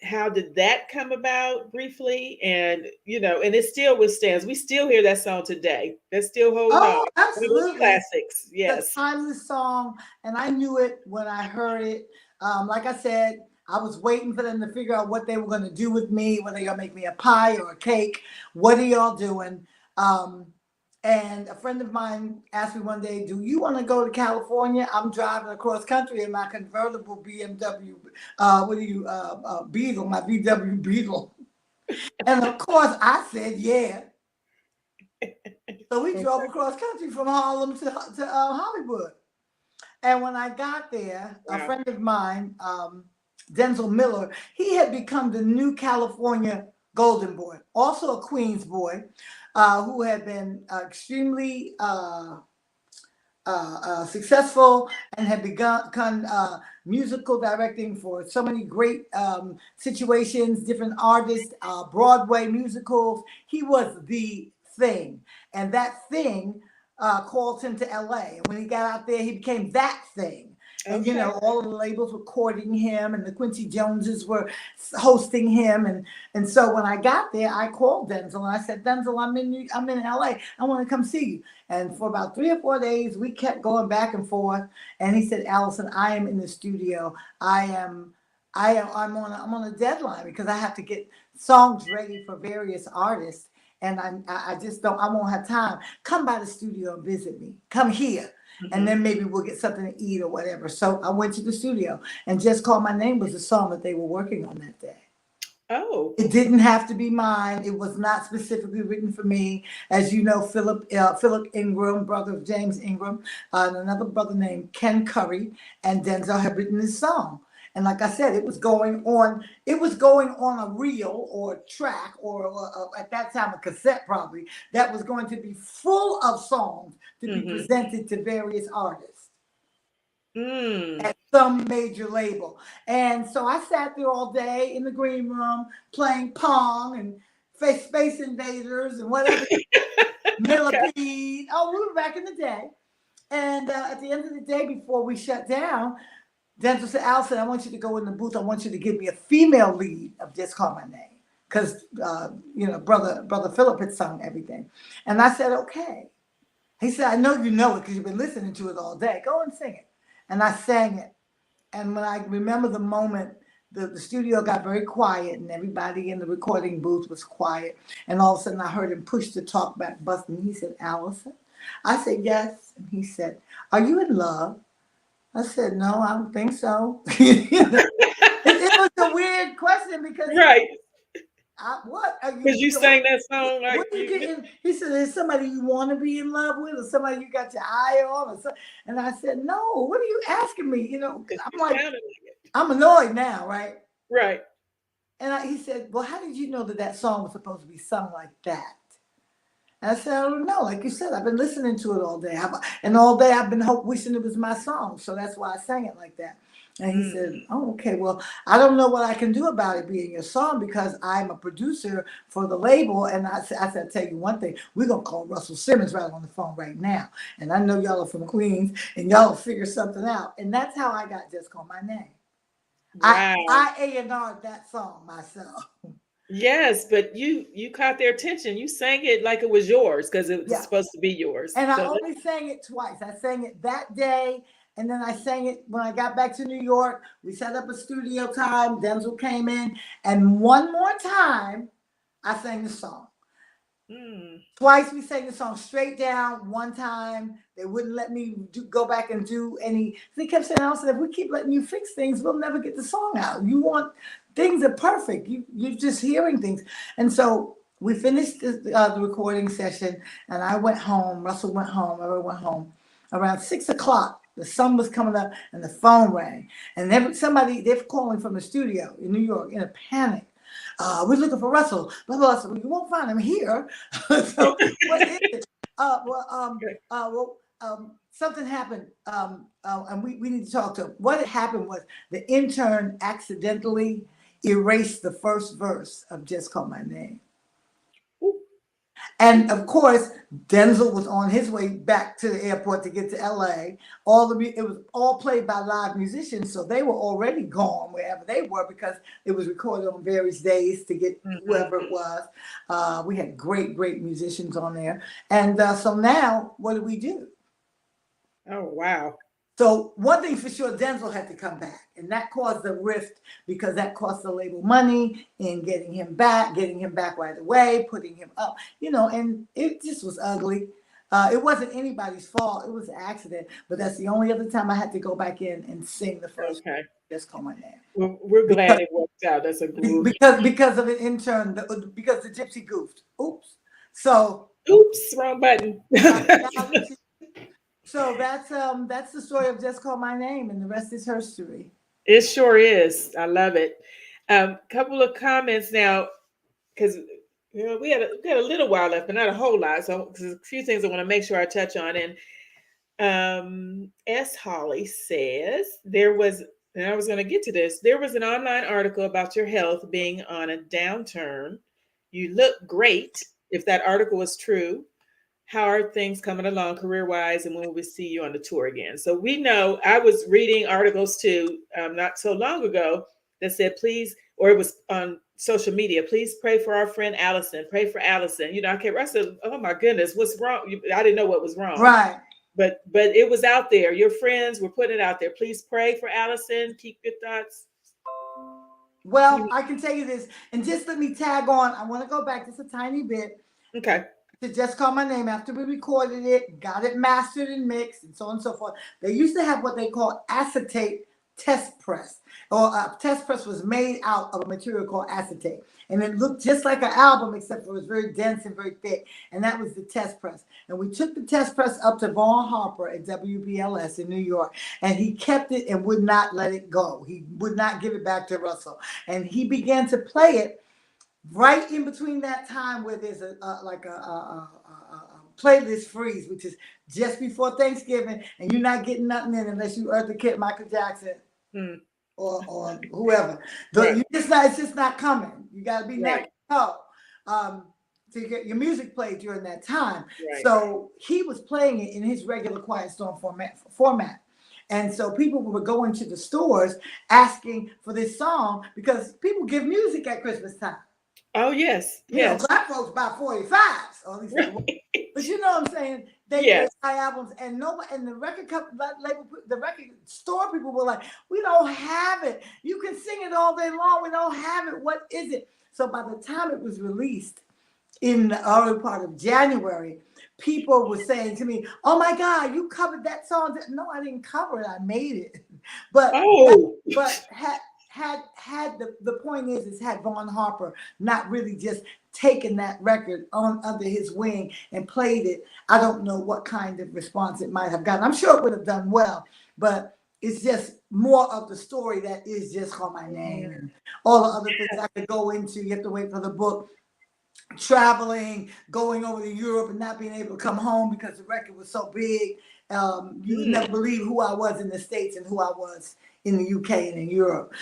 How did that come about briefly? And and it still withstands. We still hear that song today. That's still holding on. Absolutely. Classics. Yes. The timeless song, and I knew it when I heard it. Like I said, I was waiting for them to figure out what they were going to do with me, whether they're going to make me a pie or a cake. What are y'all doing? And a friend of mine asked me one day, do you want to go to California? I'm driving across country in my convertible BMW, Beetle, my VW Beetle. And of course I said, yeah. So we drove across country from Harlem to Hollywood. And when I got there, a friend of mine, Denzel Miller, he had become the new California Golden Boy, also a Queens boy, who had been extremely successful and had begun musical directing for so many great situations, different artists, Broadway musicals. He was the thing. And that thing called him to LA. And when he got out there, he became that thing. And, all of the labels were courting him, and the Quincy Joneses were hosting him. And so when I got there, I called Denzel and I said, Denzel, I'm in LA. I want to come see you. And for about 3 or 4 days, we kept going back and forth. And he said, Alyson, I am in the studio. I'm on a deadline because I have to get songs ready for various artists. And I won't have time. Come by the studio and visit me. Come here. And then maybe we'll get something to eat or whatever. So I went to the studio, and Just Call My Name was the song that they were working on that day. Oh. It didn't have to be mine. It was not specifically written for me. As you know, Philip Ingram, brother of James Ingram, and another brother named Ken Curry, and Denzel had written this song. And like I said, it was going on a reel or a track or at that time a cassette probably that was going to be full of songs to be presented to various artists at some major label. And so I sat there all day in the green room playing Pong and Space Invaders and whatever. Millipede. Oh, we were back in the day. And at the end of the day, before we shut down, Denzel said, Alyson, I want you to go in the booth. I want you to give me a female lead of Just Call My Name. Because, Brother Philip had sung everything. And I said, okay. He said, I know you know it because you've been listening to it all day. Go and sing it. And I sang it. And when I remember the moment, the studio got very quiet and everybody in the recording booth was quiet. And all of a sudden I heard him push the talk back button. He said, Alyson? I said, yes. And he said, are you in love? I said, no, I don't think so. It was a weird question because right. What are you? Because you sang that song. What are you getting? He said, is somebody you want to be in love with, or somebody you got your eye on, and I said, no. What are you asking me? I'm like, I'm annoyed now, right? Right. And he said, well, how did you know that song was supposed to be sung like that? And I said, I don't know. Like you said, I've been listening to it all day. And all day I've been wishing it was my song. So that's why I sang it like that. And he said, oh, okay, well, I don't know what I can do about it being your song because I'm a producer for the label. And I said, I'll tell you one thing. We're going to call Russell Simmons right on the phone right now. And I know y'all are from Queens and y'all will figure something out. And that's how I got Just Call My Name. Wow. I A&R'd that song myself. Yes, but you caught their attention. You sang it like it was yours because it was supposed to be yours. And I only sang it twice. I sang it that day And then I sang it when I got back to New York. We set up a studio time. Denzel came in. And one more time, I sang the song. Twice we sang the song straight down. One time they wouldn't let me go back and do any. They kept saying, "I said, if we keep letting you fix things, we'll never get the song out. You want things are perfect. You're just hearing things." And so we finished the recording session, and I went home. Russell went home. Everyone went home around 6 o'clock. The sun was coming up, and the phone rang, and they're calling from the studio in New York in a panic. We're looking for Russell. Blah, blah, blah. So you won't find him here. So what is it? Something happened, and we need to talk to him. What had happened was the intern accidentally erased the first verse of Just Call My Name. And of course, Denzel was on his way back to the airport to get to LA. It was all played by live musicians, so they were already gone wherever they were because it was recorded on various days to get whoever it was. We had great musicians on there. And so now, what do? Oh, wow. So one thing for sure, Denzel had to come back, and that caused the rift because that cost the label money in getting him back right away, putting him up, and it just was ugly. It wasn't anybody's fault. It was an accident, but that's the only other time I had to go back in and sing the first. Okay. Just Call My Name. Well, we're glad it worked out. That's a good because of an intern, because the gypsy goofed. Oops. So. Oops, wrong button. So that's the story of Just Call My Name, and the rest is history. It sure is. I love it. Couple of comments now, because we had a little while left, but not a whole lot. So there's a few things I want to make sure I touch on. And S. Hawley says and I was going to get to this. There was an online article about your health being on a downturn. You look great. If that article was true. How are things coming along career-wise, and when will we see you on the tour again? So we know, I was reading articles too, not so long ago, that said, please, or it was on social media, please pray for our friend Alyson, pray for Alyson. I said, oh my goodness, what's wrong? I didn't know what was wrong. Right. But it was out there. Your friends were putting it out there. Please pray for Alyson. Keep your thoughts. Well, I can tell you this, and just let me tag on. I want to go back just a tiny bit. Okay. To Just Call My Name, after we recorded it, got it mastered and mixed, and so on and so forth. They used to have what they call acetate test press, or a test press was made out of a material called acetate, and it looked just like an album, except for it was very dense and very thick, and that was the test press. And we took the test press up to Vaughn Harper at WBLS in New York, and he kept it and would not let it go. He would not give it back to Russell, and he began to play it right in between that time where there's a playlist freeze, which is just before Thanksgiving, and you're not getting nothing in unless you Eartha Kitt, Michael Jackson, or whoever. Right. It's just not coming. You got to be next to get your music played during that time. Right. So he was playing it in his regular Quiet Storm format. And so people were going to the stores asking for this song because people give music at Christmas time. Oh, yes. Black folks buy 45s. But you know what I'm saying? They buy albums, and the record label, the record store people were like, we don't have it. You can sing it all day long. We don't have it. What is it? So by the time it was released in the early part of January, people were saying to me, oh my God, you covered that song. No, I didn't cover it. I made it. The point is had Vaughn Harper not really just taken that record under his wing and played it, I don't know what kind of response it might have gotten. I'm sure it would have done well, but it's just more of the story that is Just Call My Name and all the other things I could go into. You have to wait for the book. Traveling, going over to Europe and not being able to come home because the record was so big. You would never believe who I was in the States and who I was in the UK and in Europe.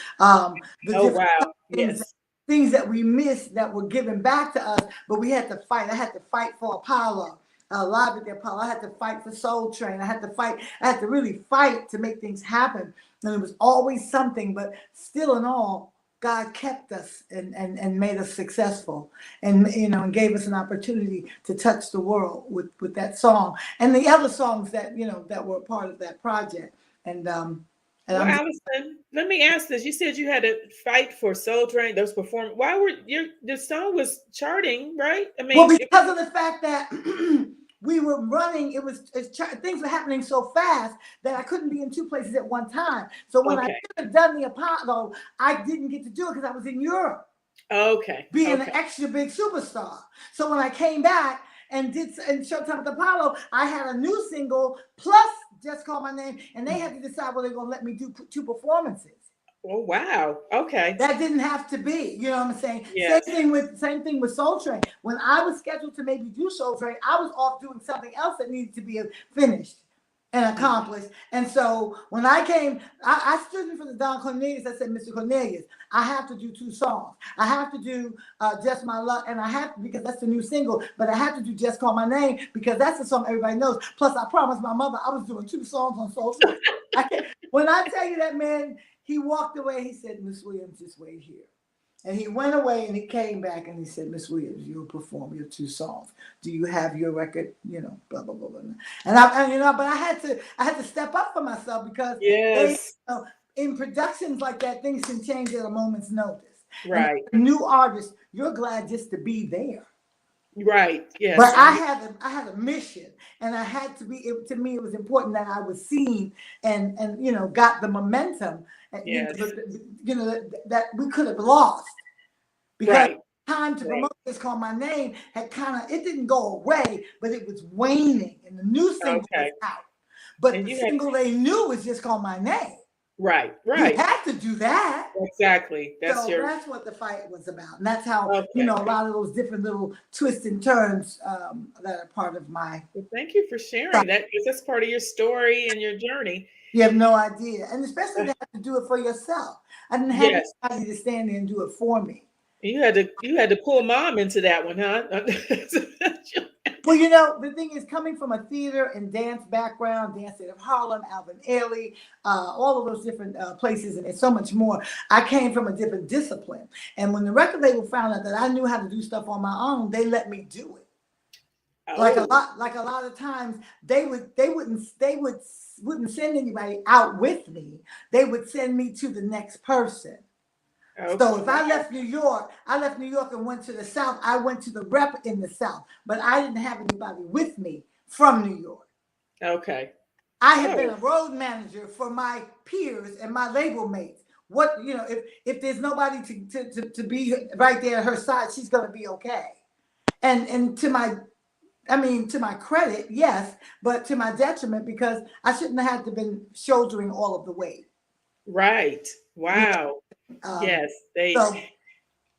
Things that we missed that were given back to us, but we had to fight. I had to fight for Apollo, live at the Apollo. I had to fight for Soul Train. I had to really fight to make things happen. And it was always something, but still in all, God kept us and made us successful, and and gave us an opportunity to touch the world with that song and the other songs that that were part of that project. And Well, I'm Alyson, let me ask this. You said you had to fight for Soul Train, those perform. Why were the song was charting, right? I Well, mean, because of the fact that we were running, things were happening so fast that I couldn't be in two places at one time. So when I okay. should have done the Apollo, I didn't get to do it because I was in Europe Okay. being an Okay. extra big superstar. So when I came back and did and Showtime with Apollo, I had a new single plus Just Call My Name, and they had to decide whether they're gonna let me do two performances. Oh, wow. Okay. That didn't have to be, you know what I'm saying? Yes. Same thing with Soul Train. When I was scheduled to maybe do Soul Train, I was off doing something else that needed to be finished and accomplished. And so when I came, I stood in front of Don Cornelius. I said, Mr. Cornelius, I have to do two songs. I have to do Just My Luck, and I have to, because that's the new single, but I have to do Just Call My Name because that's the song everybody knows. Plus, I promised my mother I was doing two songs on Soul Train. When I tell you that man, he walked away. He said, Miss Williams, just wait here. And he went away and he came back and he said, Miss Williams, you'll perform your two songs. Do you have your record? You know, blah, blah, blah, blah. But I had to step up for myself because Yes. in productions like that, things can change at a moment's notice. Right. And new artists, you're glad just to be there. Right. Yes. But I had a mission, and I had to be. To me, it was important that I was seen and got the momentum. Yes. That we could have lost because Right. time to promote Just Call My Name had it didn't go away, but it was waning, and the new single was out. But And the single they knew was Just Call My Name. Right. You Right. had to do that. Exactly. That's That's what the fight was about, and that's how Okay. a lot of those different little twists and turns that are part of my. Well, thank you for sharing that because that's part of your story and your journey. You have no idea, and especially to have to do it for yourself. I didn't have Yes. anybody to stand there and do it for me. You had to pull mom into that one, huh? Well, the thing is, coming from a theater and dance background, Dancing of Harlem, Alvin Ailey, all of those different places, and so much more, I came from a different discipline. And when the record label found out that I knew how to do stuff on my own, they let me do it. Oh. Like a lot of times, they wouldn't send anybody out with me. They would send me to the next person. Okay. So if I left New York and went to the South. I went to the rep in the South, but I didn't have anybody with me from New York. Okay. I had been a road manager for my peers and my label mates. What if there's nobody to be right there at her side, she's gonna be okay. And to my credit, yes, but to my detriment because I shouldn't have had to been shouldering all of the weight. Right. Wow. Yes.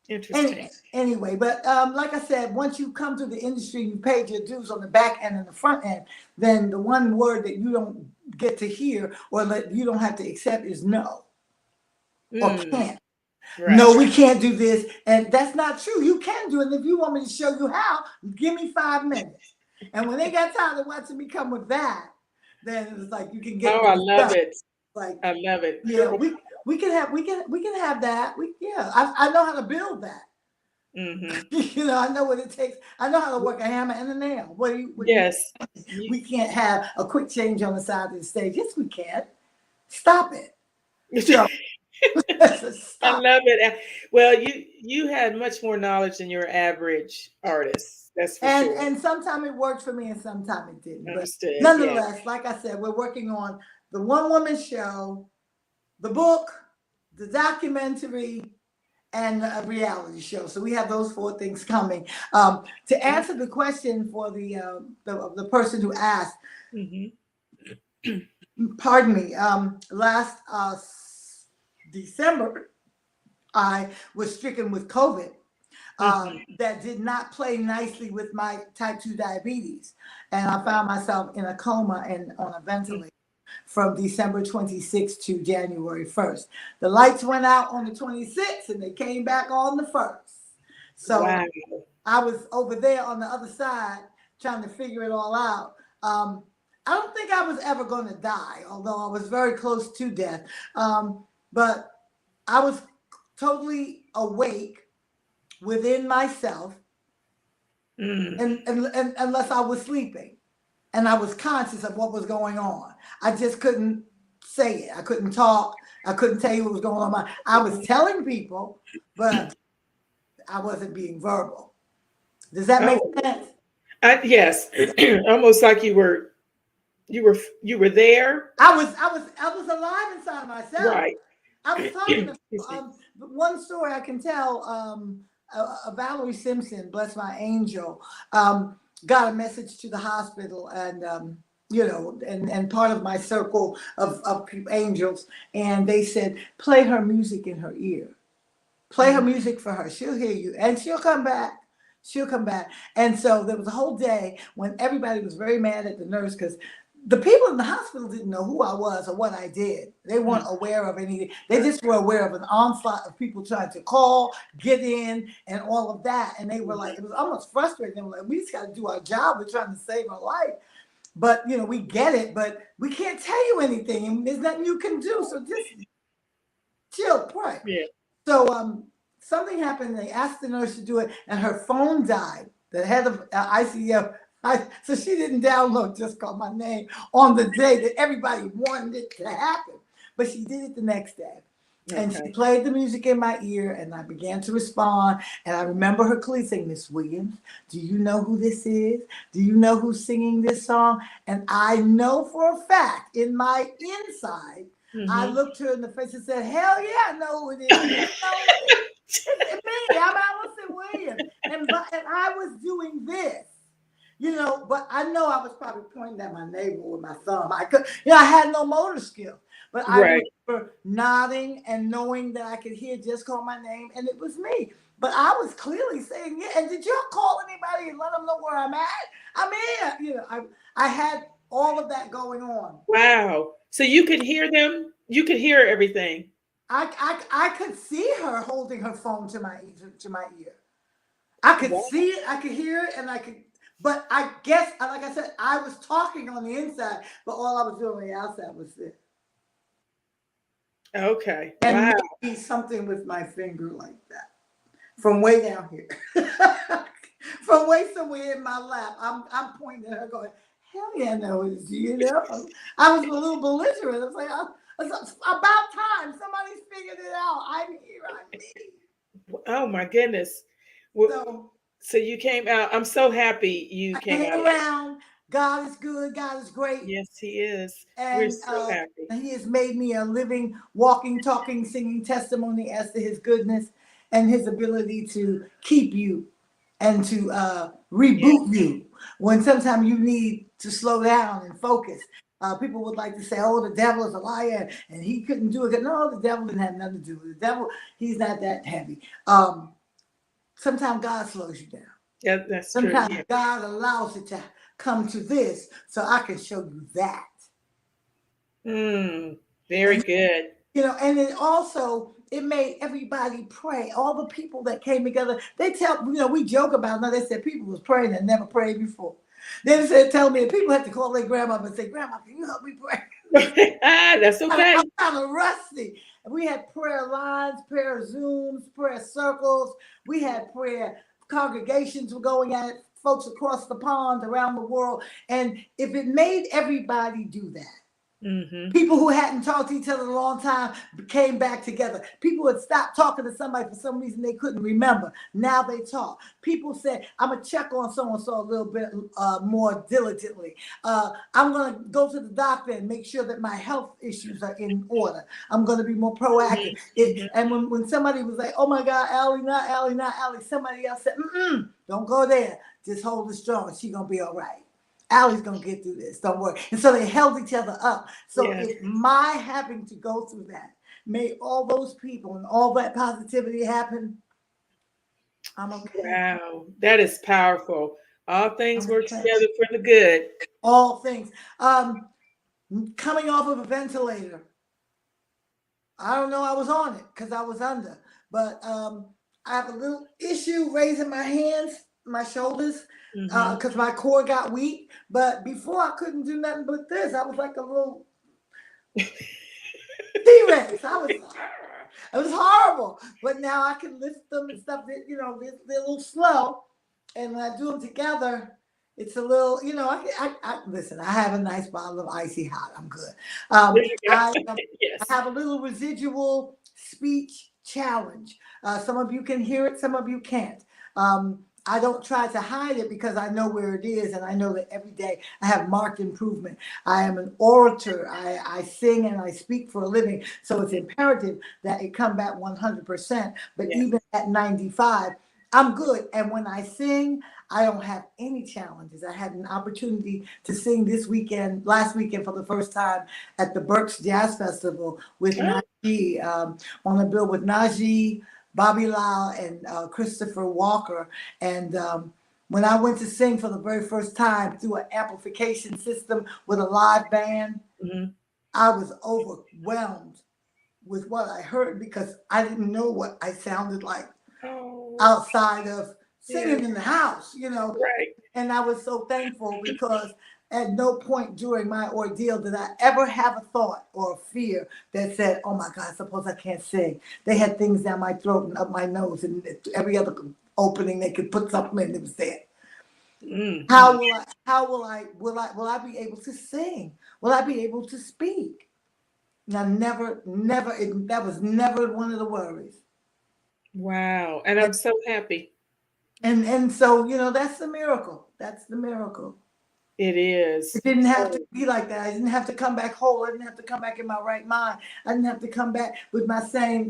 Interesting. Anyway, but like I said, once you come to the industry, you paid your dues on the back end and the front end, then the one word that you don't get to hear or that you don't have to accept is no or can't. Right. No, we can't do this. And that's not true. You can do it. And if you want me to show you how, give me 5 minutes. And when they got tired of watching me come with that, then it was like you can get. Oh, I love it. Like I love it. Yeah, we can have that. I know how to build that. Mm-hmm. I know what it takes. I know how to work a hammer and a nail. Yes. We can't have a quick change on the side of the stage. Yes, we can. Stop it. I love it. Well, you had much more knowledge than your average artist. That's for sure. And sometimes it worked for me and sometimes it didn't. Understood. But nonetheless, like I said, we're working on the one-woman show, the book, the documentary, and a reality show. So we have those 4 things coming. To answer the question for the person who asked, pardon me, last December, I was stricken with COVID. That did not play nicely with my type 2 diabetes. And I found myself in a coma and on a ventilator from December 26th to January 1st. The lights went out on the 26th and they came back on the 1st. So wow. I was over there on the other side trying to figure it all out. I don't think I was ever going to die, although I was very close to death. But I was totally awake within myself, and unless I was sleeping, and I was conscious of what was going on. I just couldn't say it. I couldn't talk. I couldn't tell you what was going on. I was telling people, but I wasn't being verbal. Does that make Oh, sense? yes. Almost like you were there. I was alive inside myself. Right. I was talking to Excuse me. one story I can tell. Valerie Simpson, bless my angel, um, got a message to the hospital, and and part of my circle of angels, and they said, play her music in her ear. Play her Mhm. music for her. She'll hear you, and she'll come back. She'll come back. And so there was a whole day when everybody was very mad at the nurse because the people in the hospital didn't know who I was or what I did. They weren't aware of anything. They just were aware of an onslaught of people trying to call, get in, and all of that. And they were like, it was almost frustrating. They were like, we just got to do our job. We're trying to save her life. But, we get it, but we can't tell you anything. And there's nothing you can do. So just chill, pray. Yeah. So something happened. They asked the nurse to do it, and her phone died. The head of ICF. So she didn't download, just call my name on the day that everybody wanted it to happen. But she did it the next day. And she Okay. played the music in my ear, and I began to respond. And I remember her clearly saying, Miss Williams, do you know who this is? Do you know who's singing this song? And I know for a fact in my inside, I Hmm. looked her in the face and said, hell yeah, I know who it is. You know who it is. It's me. I'm Alyson Williams. And I was doing this. But I know I was probably pointing at my neighbor with my thumb. I had no motor skill, but I Right. remember nodding and knowing that I could hear just call my name, and it was me. But I was clearly saying, yeah. And did y'all call anybody and let them know where I'm at? I'm here. I had all of that going on. Wow. So you could hear them. You could hear everything. I could see her holding her phone to my ear. I could Wow. see it, I could hear it, and I could. But I guess, like I said, I was talking on the inside, but all I was doing on the outside was this, Okay. and Wow. maybe something with my finger like that from way down here, from way somewhere in my lap. I'm pointing at her, going, "Hell yeah, no, it's you." I was a little belligerent. I was like, "It's about time somebody's figured it out. I'm here. I'm me." Oh my goodness. Well, So so you came out. I'm so happy you I came hang out of it. around. God is good. God is great. Yes, he is. We're And so happy. he has made me a living, walking, talking, singing testimony as to his goodness and his ability to keep you and to Yeah. reboot you when sometimes you need to slow down and focus. People would like to say, "Oh, the devil is a liar, and he couldn't do it." No, the devil didn't have nothing to do with it. The devil, he's not that heavy. Sometimes God slows you down. Yeah, that's true. Sometimes Yeah. God allows it to come to this so I can show you that. Mm, very And good. and it also it made everybody pray. All the people that came together, they tell we joke about it. Now they said people was praying that never prayed before. They said, tell me, people had to call their grandma and say, "Grandma, can you help me pray?" That's okay. I'm kind of rusty. We had prayer lines, prayer Zooms, prayer circles. We had prayer congregations were going at it, folks across the pond, around the world. And if it made everybody do that, Hmm. people who hadn't talked to each other in a long time came back together. People had stopped talking to somebody for some reason they couldn't remember. Now they talk. People said, "I'm going to check on so and so a little bit more diligently. I'm going to go to the doctor and make sure that my health issues are in order. I'm going to be more proactive." Hmm. And when somebody was like, "Oh my God, Allie, not Allie, not Allie," somebody else said, "Don't go there. Just hold it strong. She's going to be all right. Allie's gonna get through this. Don't worry." And so they held each other up. So Yes. if my having to go through that made all those people and all that positivity happen, I'm okay. Wow. That is powerful. All things I'm work okay. together for the good. All things. Coming off of a ventilator. I don't know I was on it because I was under, but I have a little issue raising my hands, my shoulders, Hmm. because my core got weak. But before I couldn't do nothing but this. I was like a little T-Rex. It was horrible. But now I can lift them and stuff. They're a little slow. And when I do them together, It's a little, listen. I have a nice bottle of icy hot. I'm good. There you go. I Yes. have a little residual speech challenge. Some of you can hear it, some of you can't. I don't try to hide it because I know where it is, and I know that every day I have marked improvement. I am an orator. I sing and I speak for a living, so it's imperative that it come back 100%. But Yes. even at 95, I'm good. And when I sing, I don't have any challenges. I had an opportunity to sing last weekend for the first time at the Berks Jazz Festival with Oh, Najee, on the bill with Najee, Bobby Lau, and Christopher Walker. And when I went to sing for the very first time through an amplification system with a live band, mhm. I was overwhelmed with what I heard because I didn't know what I sounded like Oh, outside of yeah. singing in the house. Right. And I was so thankful because at no point during my ordeal did I ever have a thought or a fear that said, oh my God, suppose I can't sing. They had things down my throat and up my nose and every other opening they could put something in, it was there. Mm-hmm. Will I be able to sing? Will I be able to speak? And I that was never one of the worries. Wow. And I'm so happy. And so, that's the miracle. That's the miracle. It is. It didn't have to So, be like that. I didn't have to come back whole. I didn't have to come back in my right mind. I didn't have to come back with my same,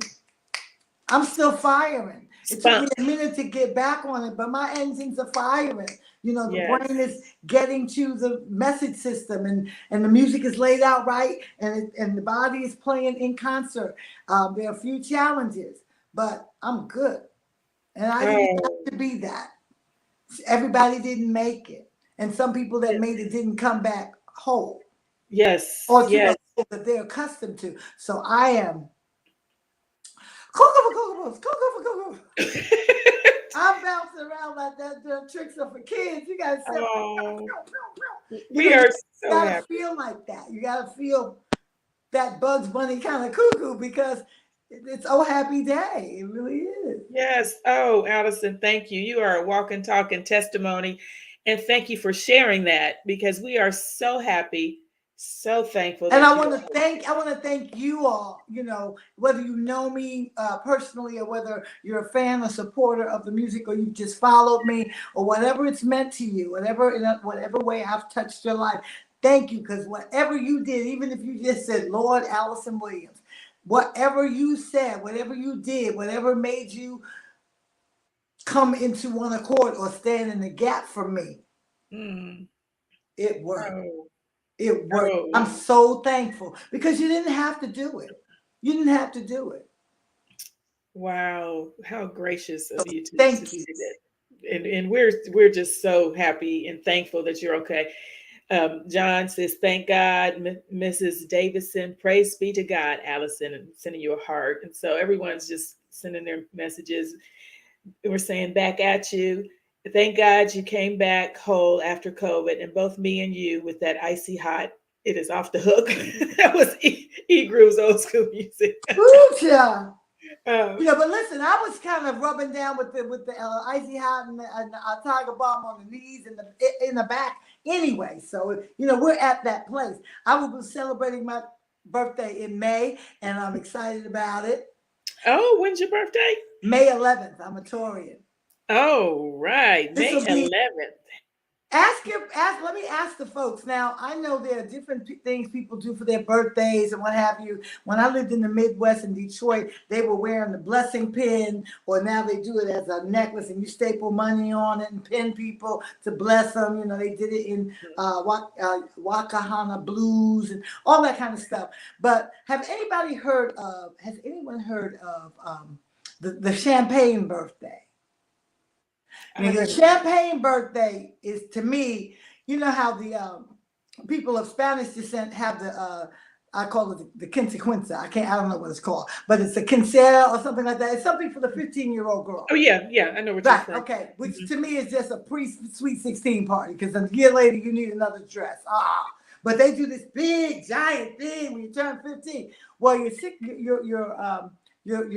I'm still firing. It took me spunk. a minute to get back on it, but my engines are firing. The Yes. brain is getting to the message system, and the music is laid out right, and the body is playing in concert. There are a few challenges, but I'm good. And I didn't Oh, have to be that. Everybody didn't make it. And some people that yes. made it didn't come back whole Yes. or to Yes. the whole that they're accustomed to. So I am I'm bouncing around like that. The tricks are for kids. You gotta say, Oh, you we know, you are so gotta happy. feel like that. You gotta feel that Bugs Bunny kind of cuckoo because it's oh happy day. It really is. Yes. Oh, Allison, thank you. You are a walking, talking testimony. And thank you for sharing that because we are so happy, so thankful And that you are. I want to thank you all. Whether you know me personally or whether you're a fan or supporter of the music or you just followed me or whatever it's meant to you, whatever way I've touched your life. Thank you, because whatever you did, even if you just said Lord Alyson Williams, whatever you said, whatever you did, whatever made you come into one accord or stand in the gap for me, Mm. it worked. Oh, It worked. I'm oh, so thankful because you didn't have to do it. You didn't have to do it. wow. How gracious of you to Thank you. say that. And we're just so happy and thankful that you're okay. John says, "Thank God, Mrs. Davison. Praise be to God, Allison, and sending you a heart." And so everyone's just sending their messages. We're saying back at you. Thank God you came back whole after COVID, and both me and you with that icy hot. It is off the hook. That was Groove's old school music. Ooh-cha. Um, But listen, I was kind of rubbing down with the icy hot and tiger balm on the knees and in the back anyway. So we're at that place. I will be celebrating my birthday in May, and I'm excited about it. oh, when's your birthday? May 11th. I'm a Taurian. Oh, right, This May will be 11th. Let me ask the folks. Now, I know there are different things people do for their birthdays and what have you. When I lived in the Midwest in Detroit, they were wearing the blessing pin, or now they do it as a necklace and you staple money on it and pin people to bless them. They did it in Wakahana blues and all that kind of stuff. But has anyone heard of the champagne birthday? I Now, the haven't. champagne birthday is, to me, you know how the people of Spanish descent have I call it the quinceañera. I don't know what it's called, but it's a quinceañera or something like that. It's something for the 15-year-old girl. Oh yeah, yeah, I know what you're Right, saying. okay, which Mhm. to me is just a pre-sweet 16 party, because a year later you need another dress. But they do this big giant thing when you turn 15. Well, your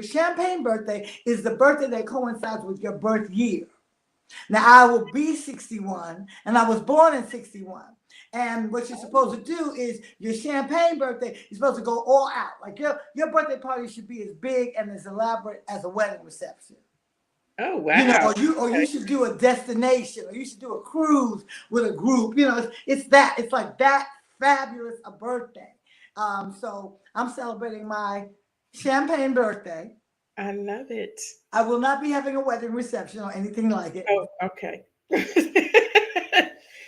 champagne birthday is the birthday that coincides with your birth year. Now I will be 61, and I was born in 61. And what you're supposed to do is your champagne birthday, you're supposed to go all out. Like your birthday party should be as big and as elaborate as a wedding reception. Oh, You know, wow. or you Okay. should do a destination, or you should do a cruise with a group. You know, it's that. It's like that fabulous a birthday. So I'm celebrating my champagne birthday. I love it. I will not be having a wedding reception or anything like it. Oh, okay.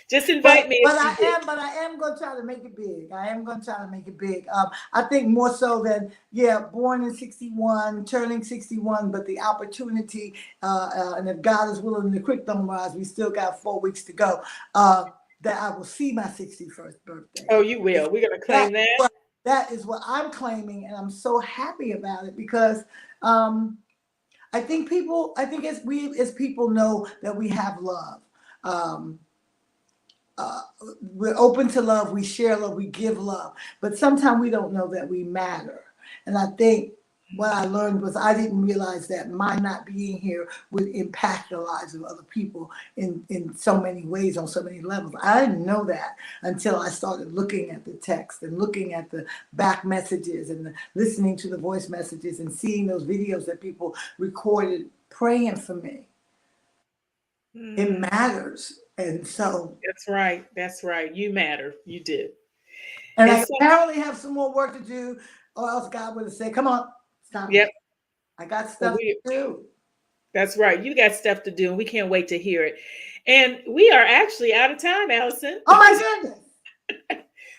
Just But invite me but if you I do. am but I am going to try to make it big. I am going to try to make it big. I think more so than yeah, born in 61, turning 61, but the opportunity and if God is willing, the creek don't rise. We still got 4 weeks to go. That I will see my 61st birthday. Oh, you will. We're going to That claim that. that is what I'm claiming, and I'm so happy about it because um, I think as we as people know that we have love. Um, uh, we're open to love, we share love, we give love, but sometimes we don't know that we matter. And I think what I learned was I didn't realize that my not being here would impact the lives of other people in so many ways, on so many levels. I didn't know that until I started looking at the text and looking at the back messages and listening to the voice messages and seeing those videos that people recorded praying for me. It Hmm. matters. And so That's right. That's right. You matter. You do. and And I so, apparently have some more work to do, or else God would have said, come on, stop yep. it. I got Well, stuff to do. that's right. You got stuff to do, and we can't wait to hear it. And we are actually out of time, Allison. Oh my goodness.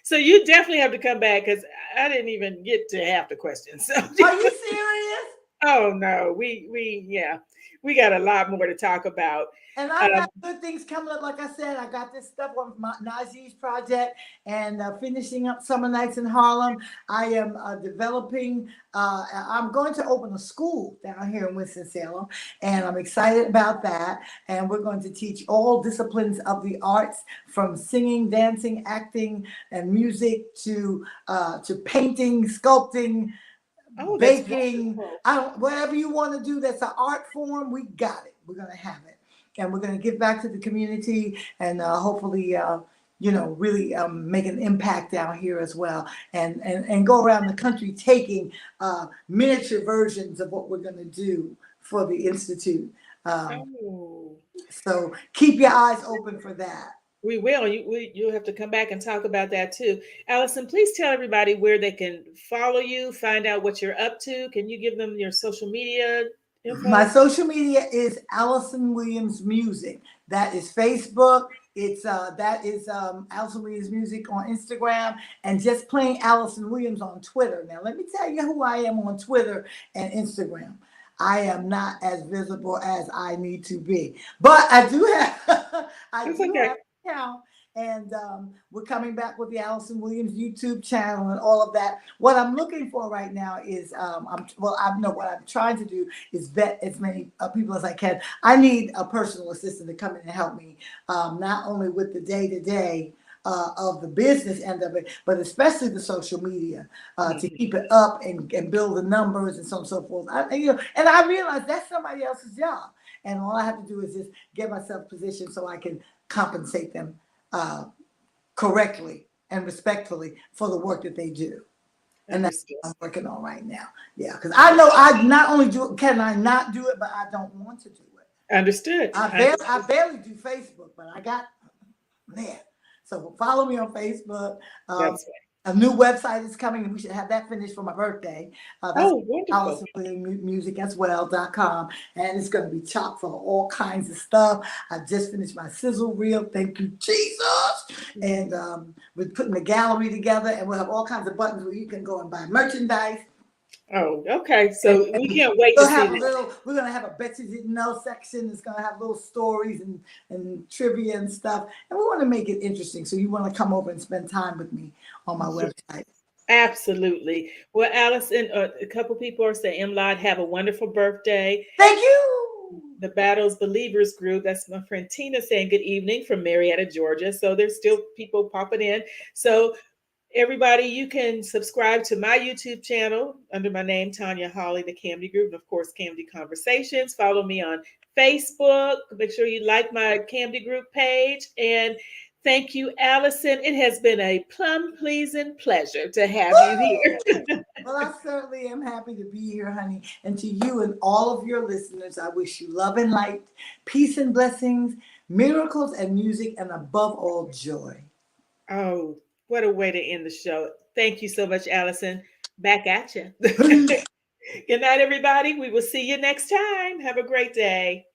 So you definitely have to come back because I didn't even get to half the questions. So, Are you serious? oh no, yeah, we got a lot more to talk about. And I Um, got good things coming up. Like I said, I got this stuff on my Najee's project and finishing up Summer Nights in Harlem. I am developing, I'm going to open a school down here in Winston-Salem, and I'm excited about that. And we're going to teach all disciplines of the arts from singing, dancing, acting, and music to painting, sculpting, oh, that's baking. wonderful. I don't, whatever you want to do that's an art form, we got it. We're going to have it. And we're going to give back to the community and hopefully, really make an impact down here as well. And go around the country taking miniature versions of what we're going to do for the Institute. Um, Oh, so keep your eyes open for that. we will. You'll have to come back and talk about that too. Allison, please tell everybody where they can follow you, find out what you're up to. Can you give them your social media My info? social media is Alyson Williams Music. That is Facebook. It's that is Alyson Williams Music on Instagram, and just plain Alyson Williams on Twitter. Now let me tell you who I am on Twitter and Instagram. I am not as visible as I need to be, but I do have I It's do okay. have an account, and we're coming back with the Alyson Williams YouTube channel and all of that. What I'm looking for right now is I know what I'm trying to do is vet as many people as I can. I need a personal assistant to come in and help me, not only with the day to day of the business end of it, but especially the social media to Mhm. keep it up and build the numbers and so on and so forth. And I realize that's somebody else's job, and all I have to do is just get myself positioned so I can compensate them uh, correctly and respectfully for the work that they do. And that's Understood. what I'm working on right now. Yeah, because I know I not only do can I not do it, but I don't want to do it. Understood. I Understood. barely do Facebook, but I got there. So follow me on Facebook. Um, That's right. a new website is coming, and we should have that finished for my birthday. That's Oh, wonderful. Alyson Williams Music as well.com. And it's going to be chock full of all kinds of stuff. I just finished my sizzle reel. Thank you, Jesus. And we're putting the gallery together, and we'll have all kinds of buttons where you can go and buy merchandise. Oh, okay. And, So we and can't wait to we'll see have a that. little, we're gonna have a bet you didn't know section. It's gonna have little stories and trivia and stuff. And we want to make it interesting. So you want to come over and spend time with me on my website. Absolutely. Well, Allison, a couple people are saying, Lot, have a wonderful birthday. Thank you. The Battles Believers group, that's my friend Tina saying good evening from Marietta, Georgia. So there's still people popping in. So everybody, you can subscribe to my YouTube channel under my name, Tanya Hawley, the KAMDI Group, and of course, KAMDI Conversations. Follow me on Facebook. Make sure you like my KAMDI group page. And thank you, Alyson. It has been a plum pleasing pleasure to have you here. Well, I certainly am happy to be here, honey. And to you and all of your listeners, I wish you love and light, peace and blessings, miracles and music, and above all, joy. Oh, what a way to end the show. Thank you so much, Alyson. Back at you. Peace. Good night, everybody. We will see you next time. Have a great day.